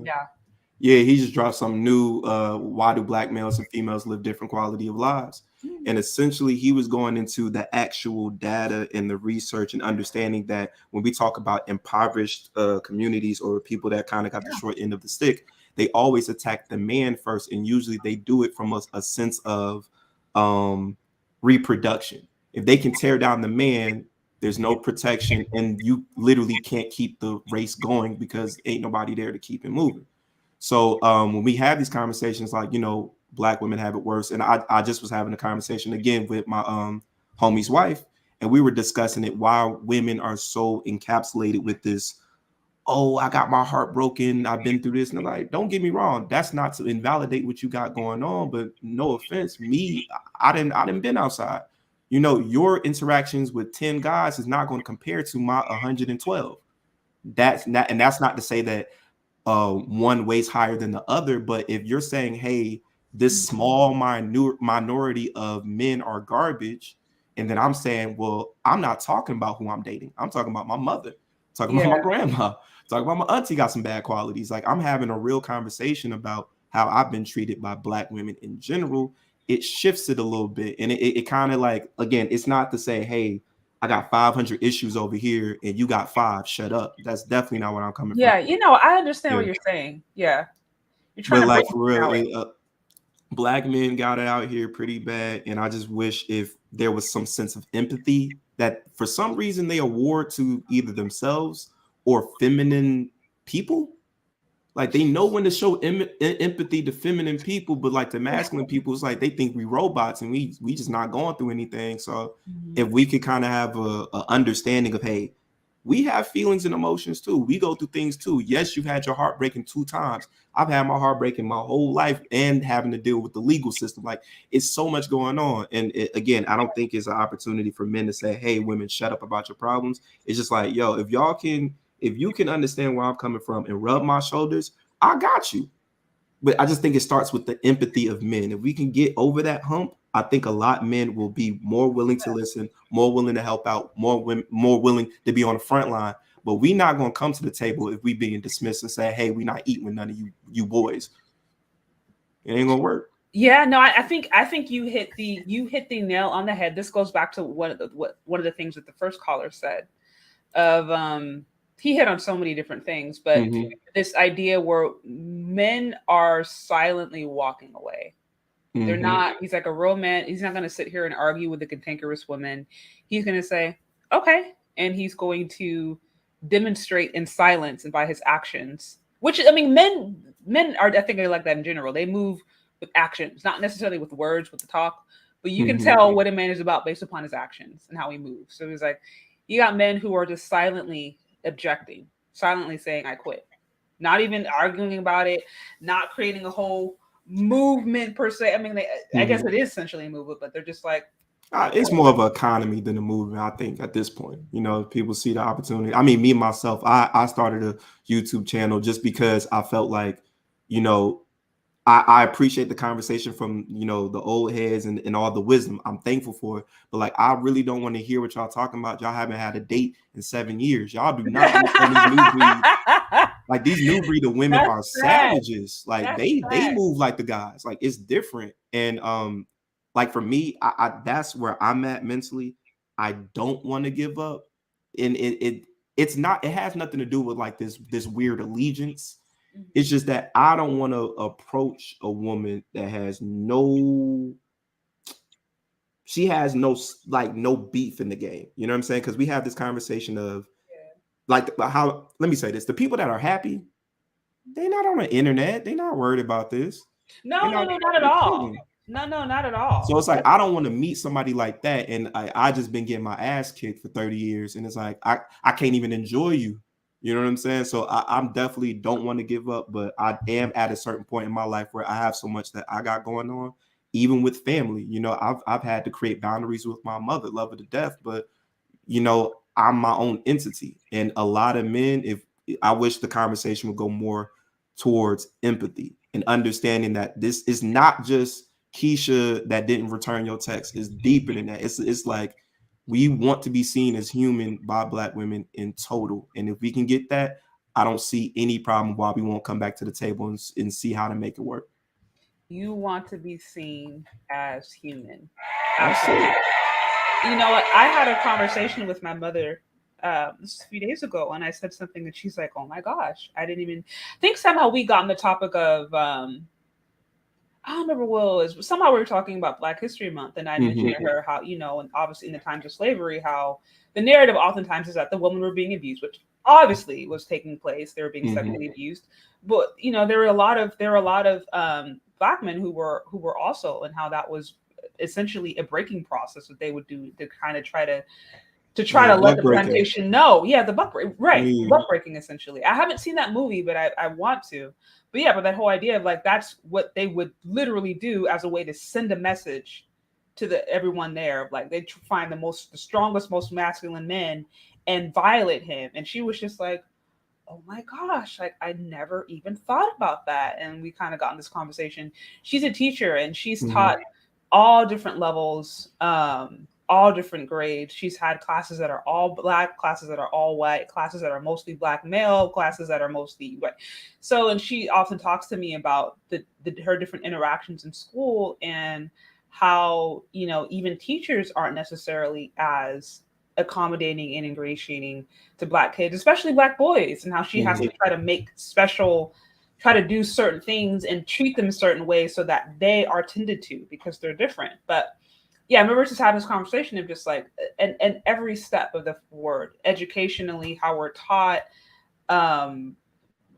Yeah, he just dropped some new why do black males and females live different quality of lives? And essentially he was going into the actual data and the research and understanding that when we talk about impoverished communities or people that kind of got the short end of the stick, they always attack the man first, and usually they do it from a sense of reproduction. If they can tear down the man, there's no protection, and you literally can't keep the race going because ain't nobody there to keep it moving. So when we have these conversations, like, you know, black women have it worse. And I just was having a conversation again with my homie's wife, and we were discussing it, why women are so encapsulated with this, oh, I got my heart broken, I've been through this. And I'm like, don't get me wrong, that's not to invalidate what you got going on, but no offense, me, I didn't been outside. You know, your interactions with 10 guys is not going to compare to my 112. That's not to say that one weighs higher than the other, but if you're saying, hey, this small minority of men are garbage, and then I'm saying, well, I'm not talking about who I'm dating, I'm talking about my mother, talking about my grandma, talking about my auntie got some bad qualities. Like, I'm having a real conversation about how I've been treated by black women in general. It shifts it a little bit, and it kind of like, again, it's not to say, hey, I got 500 issues over here and you got 5. Shut up. That's definitely not where I'm coming from. Yeah, you know, I understand what you're saying. Yeah, you're trying to, like, for real, black men got it out here pretty bad, and I just wish if there was some sense of empathy that for some reason they award to either themselves or feminine people. Like they know when to show empathy to feminine people, but like to masculine people, it's like they think we robots and we just not going through anything. So if we could kind of have a understanding of, hey, we have feelings and emotions too. We go through things too. Yes, you've had your heart breaking 2 times. I've had my heart breaking my whole life and having to deal with the legal system. Like it's so much going on. And again, I don't think it's an opportunity for men to say, hey, women, shut up about your problems. It's just like, yo, if you can understand where I'm coming from and rub my shoulders, I got you. But I just think it starts with the empathy of men. If we can get over that hump, I think a lot of men will be more willing to listen, more willing to help out, more willing to be on the front line. But we not going to come to the table if we being dismissed and say, hey, we not eating with none of you boys. It ain't gonna work. Yeah, no, I think you hit the nail on the head. This goes back to one of the things that the first caller said of he hit on so many different things, but this idea where men are silently walking away. They're not, he's like a real man. He's not going to sit here and argue with a cantankerous woman. He's going to say, okay. And he's going to demonstrate in silence and by his actions, which, I mean, men are, I think they like that in general. They move with actions, not necessarily with words, with the talk, but you can tell what a man is about based upon his actions and how he moves. So it's like, you got men who are just silently objecting, silently saying, I quit, not even arguing about it, not creating a whole movement per se. I mean, I guess it is essentially a movement, but they're just like, it's more of an economy than a movement, I think, at this point. You know, people see the opportunity. I mean, me myself, I started a YouTube channel just because I felt like, you know, I appreciate the conversation from, you know, the old heads and all the wisdom. I'm thankful for it. But like, I really don't want to hear what y'all talking about. Y'all haven't had a date in 7 years. Y'all do not understand these new breed. Like these new breed of women are savages. Like they move like the guys. Like it's different. And like for me, I that's where I'm at mentally. I don't want to give up. And it's not, it has nothing to do with like this weird allegiance. It's just that I don't want to approach a woman that has no beef in the game. You know what I'm saying? Because we have this conversation of like how, let me say this, the people that are happy, they're not on the internet. They're not worried about this. No, not at all. No, not at all. So it's like, I don't want to meet somebody like that. And I just been getting my ass kicked for 30 years. And it's like, I can't even enjoy you. You know what I'm saying? So I'm definitely don't want to give up, but I am at a certain point in my life where I have so much that I got going on, even with family. You know, I've had to create boundaries with my mother, love her to death, but you know, I'm my own entity. And a lot of men, if I wish the conversation would go more towards empathy and understanding that this is not just Keisha that didn't return your text. It's deeper than that. It's like, we want to be seen as human by Black women in total. And if we can get that, I don't see any problem why we won't come back to the table and see how to make it work. You want to be seen as human. Absolutely. You know what? I had a conversation with my mother a few days ago, and I said something and she's like, oh my gosh, I didn't even think. Somehow we got on the topic of, I don't remember what it was, but somehow we were talking about Black History Month, and I mentioned to her how, you know, and obviously in the times of slavery, how the narrative oftentimes is that the women were being abused, which obviously was taking place. They were being sexually abused, but you know, there were a lot of Black men who were also, and how that was essentially a breaking process that they would do to kind of try to let the plantation know. Yeah, the buck breaking essentially. I haven't seen that movie, but I want to. But yeah, but that whole idea of like, that's what they would literally do as a way to send a message to everyone there. Like they find the strongest, most masculine men and violate him. And she was just like, oh my gosh, like I never even thought about that. And we kind of got in this conversation. She's a teacher and she's taught all different levels, all different grades. She's had classes that are all Black, classes that are all white, classes that are mostly Black male, classes that are mostly white. So, and she often talks to me about her different interactions in school and how, you know, even teachers aren't necessarily as accommodating and ingratiating to Black kids, especially Black boys, and how she has to try to do certain things and treat them a certain way so that they are tended to because they're different. But yeah, I remember just having this conversation of just like, and every step of the word, educationally, how we're taught,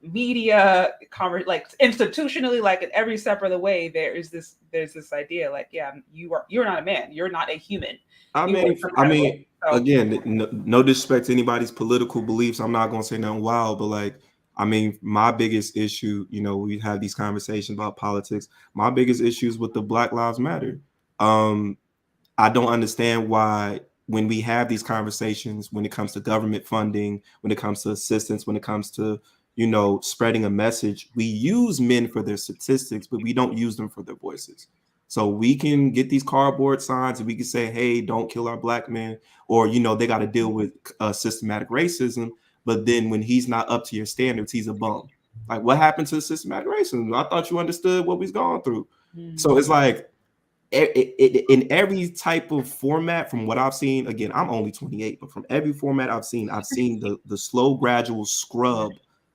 media, like institutionally, like in every step of the way, there's this idea like, yeah, you're not a man, you're not a human. I mean, again, no disrespect to anybody's political beliefs. I'm not gonna say nothing wild, but like, I mean, my biggest issue, you know, we have these conversations about politics. My biggest issue is with the Black Lives Matter. I don't understand why when we have these conversations, when it comes to government funding, when it comes to assistance, when it comes to, you know, spreading a message, we use men for their statistics, but we don't use them for their voices. So we can get these cardboard signs and we can say, hey, don't kill our Black men, or, you know, they got to deal with systematic racism. But then when he's not up to your standards, he's a bum. Like, what happened to systematic racism? I thought you understood what we've gone through. Mm-hmm. So it's like, in every type of format, from what I've seen, again, I'm only 28, but from every format I've seen the slow, gradual scrub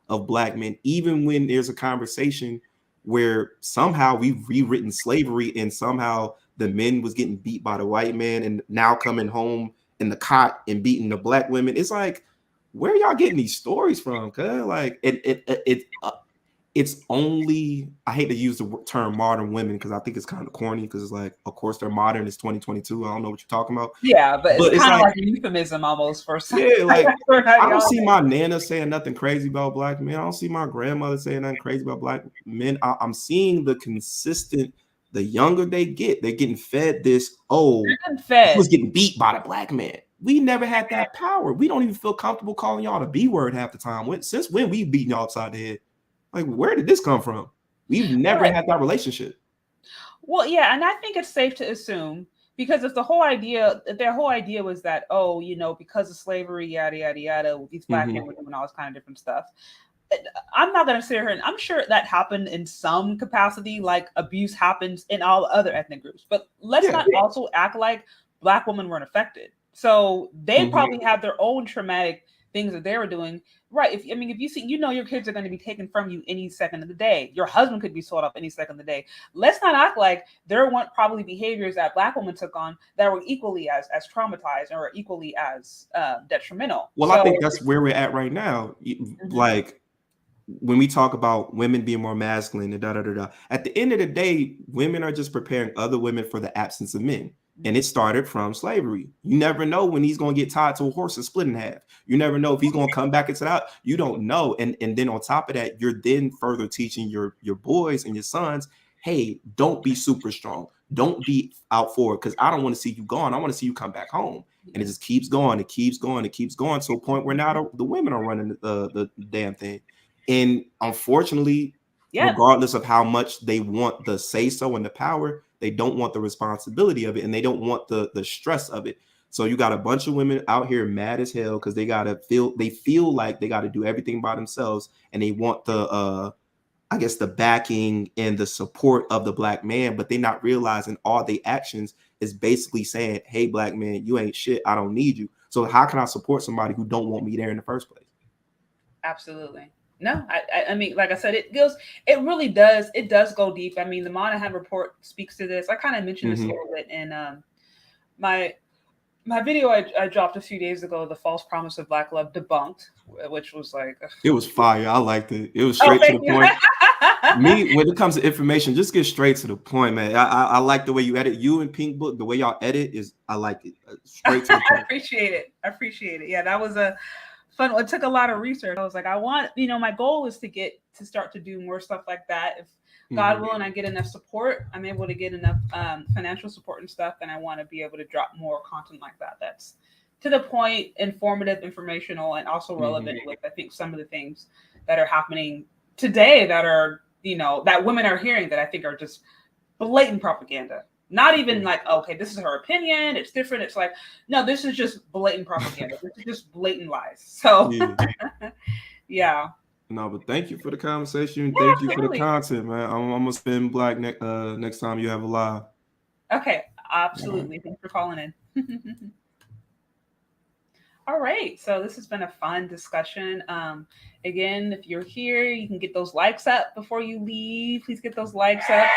of Black men, even when there's a conversation where somehow we've rewritten slavery and somehow the men was getting beat by the white man and now coming home in the cot and beating the Black women. It's like, where y'all getting these stories from? Cause like it's only, I hate to use the term modern women because I think it's kind of corny, because it's like, of course they're modern, it's 2022. I don't know what you're talking about. Yeah, but it's kind of like a euphemism almost for some. Yeah, like I don't see my Nana saying nothing crazy about Black men. I don't see my grandmother saying nothing crazy about Black men. I'm seeing the consistent, the younger they get, they're getting fed this, he was getting beat by the Black man. We never had that power. We don't even feel comfortable calling y'all the B word half the time. Since when we beating y'all upside the head? Like, where did this come from? We've never had that relationship. Well, yeah, and I think it's safe to assume, because if their whole idea was that, oh, you know, because of slavery, yada, yada, yada, these Black men were doing all this kind of different stuff. I'm not going to sit here, and I'm sure that happened in some capacity, like abuse happens in all other ethnic groups. But let's not also act like Black women weren't affected. So they probably have their own traumatic things that they were doing. Right. If you see, you know, your kids are going to be taken from you any second of the day. Your husband could be sold up any second of the day. Let's not act like there weren't probably behaviors that Black women took on that were equally as traumatized or equally as detrimental. Well, I think that's where we're at right now. Like, when we talk about women being more masculine and at the end of the day, women are just preparing other women for the absence of men. And it started from slavery. You never know when he's going to get tied to a horse and split in half. You never know if he's going to come back into that. You don't know. And then on top of that, you're then further teaching your boys and your sons, hey, don't be super strong. Don't be out for it, because I don't want to see you gone. I want to see you come back home. And it just keeps going. It keeps going. It keeps going to a point where now the women are running the damn thing. And unfortunately, regardless of how much they want the say-so and the power, they don't want the responsibility of it, and they don't want the stress of it. So you got a bunch of women out here mad as hell because they feel like they got to do everything by themselves, and they want the I guess the backing and the support of the Black man, but they're not realizing all the actions is basically saying, hey, Black man, you ain't shit. I don't need you. So how can I support somebody who don't want me there in the first place? Absolutely. No, I mean, like I said, it really does. It does go deep. I mean, the Monahan report speaks to this. I kind of mentioned this a little bit in my video I dropped a few days ago, The False Promise of Black Love Debunked, which was like... It was fire. I liked it. It was straight to the point. Me, when it comes to information, just get straight to the point, man. I like the way you edit. You and Pink Book, the way y'all edit I like it. Straight to the point. I appreciate it. Yeah, that was a... fun. It took a lot of research. I was like, my goal is to start to do more stuff like that. If God willing, I get enough support, I'm able to get enough financial support and stuff, and I want to be able to drop more content like that. That's to the point, informative, informational, and also relevant with, I think, some of the things that are happening today that are, that women are hearing that I think are just blatant propaganda. Not even like, okay, this is her opinion, it's different. It's like, no, this is just blatant propaganda. This is just blatant lies. So, yeah. No, but thank you for the conversation. Thank you for the content, man. I'm going to spin Black next time you have a live. Okay, absolutely. Thanks for calling in. All right, so this has been a fun discussion. Again, if you're here, you can get those likes up before you leave. Please get those likes up.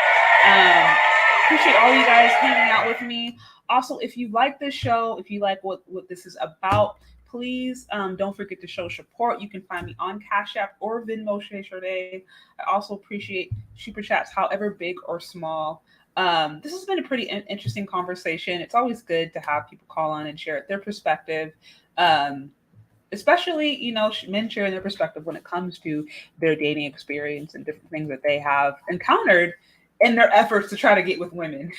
Appreciate all you guys hanging out with me. Also, if you like this show, if you like what this is about, please don't forget to show support. You can find me on CASHAPP or VENMO CHezCharde. I also appreciate super chats, however big or small. This has been a pretty interesting conversation. It's always good to have people call on and share their perspective. Especially, you know, men sharing their perspective when it comes to their dating experience and different things that they have encountered in their efforts to try to get with women.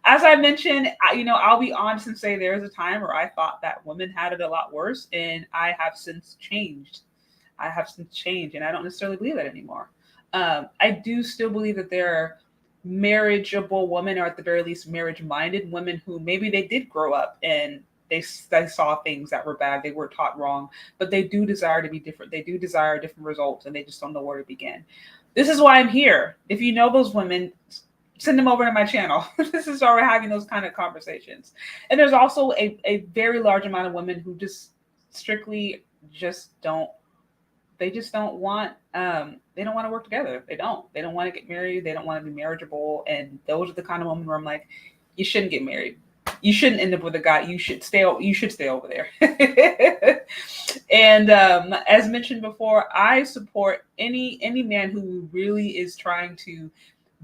As I mentioned, you know, I'll be honest and say there was a time where I thought that women had it a lot worse, and I have since changed. And I don't necessarily believe that anymore. I do still believe that there are marriageable women, or at the very least marriage-minded women, who maybe they did grow up and they saw things that were bad, they were taught wrong, but they do desire to be different. They do desire different results, and they just don't know where to begin. This is why I'm here. If you know those women, send them over to my channel. This is why we're having those kind of conversations. And there's also a very large amount of women who just strictly don't want to work together. They don't want to get married. They don't want to be marriageable. And those are the kind of women where I'm like, you shouldn't get married. You shouldn't end up with a guy. You should stay over there. And as mentioned before, I support any man who really is trying to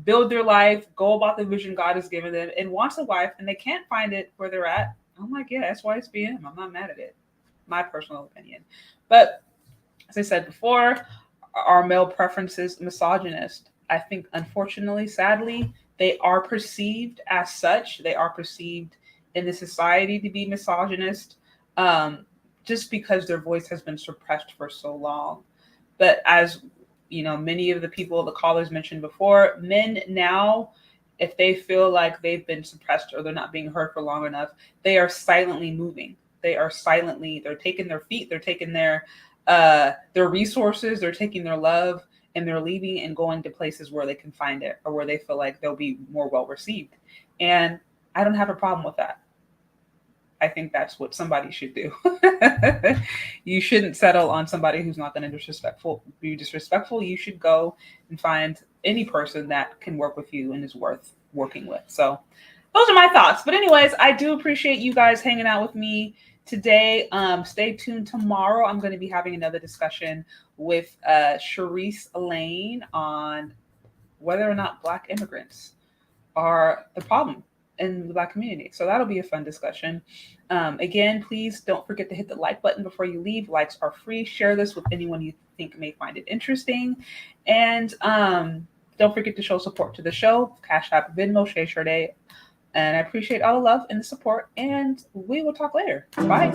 build their life, go about the vision God has given them, and wants a wife, and they can't find it where they're at. I'm like, yeah, that's why it's BM. I'm not mad at it. My personal opinion. But as I said before, are male preferences misogynist? I think, unfortunately, sadly, they are perceived as such. They are perceived in the society to be misogynist, just because their voice has been suppressed for so long. But as you know, many of the callers mentioned before, men now, if they feel like they've been suppressed or they're not being heard for long enough, they are silently moving. They're taking their feet, they're taking their resources, they're taking their love, and they're leaving and going to places where they can find it, or where they feel like they'll be more well received. And I don't have a problem with that. I think that's what somebody should do. You shouldn't settle on somebody who's not going to be disrespectful. You should go and find any person that can work with you and is worth working with. So those are my thoughts. But anyways, I do appreciate you guys hanging out with me today. Stay tuned tomorrow. I'm going to be having another discussion with Sharice Elaine on whether or not Black immigrants are the problem in the Black community. So that'll be a fun discussion. Again, please don't forget to hit the like button before you leave. Likes are free. Share this with anyone you think may find it interesting. And don't forget to show support to the show. CASHAPP, VENMO, CHezCharde. And I appreciate all the love and the support. And we will talk later. Bye.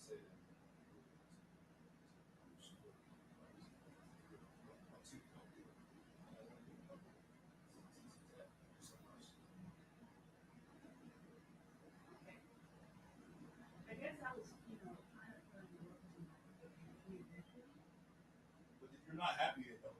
I guess I was, kind of trying to work on my But if you're not happy, it don't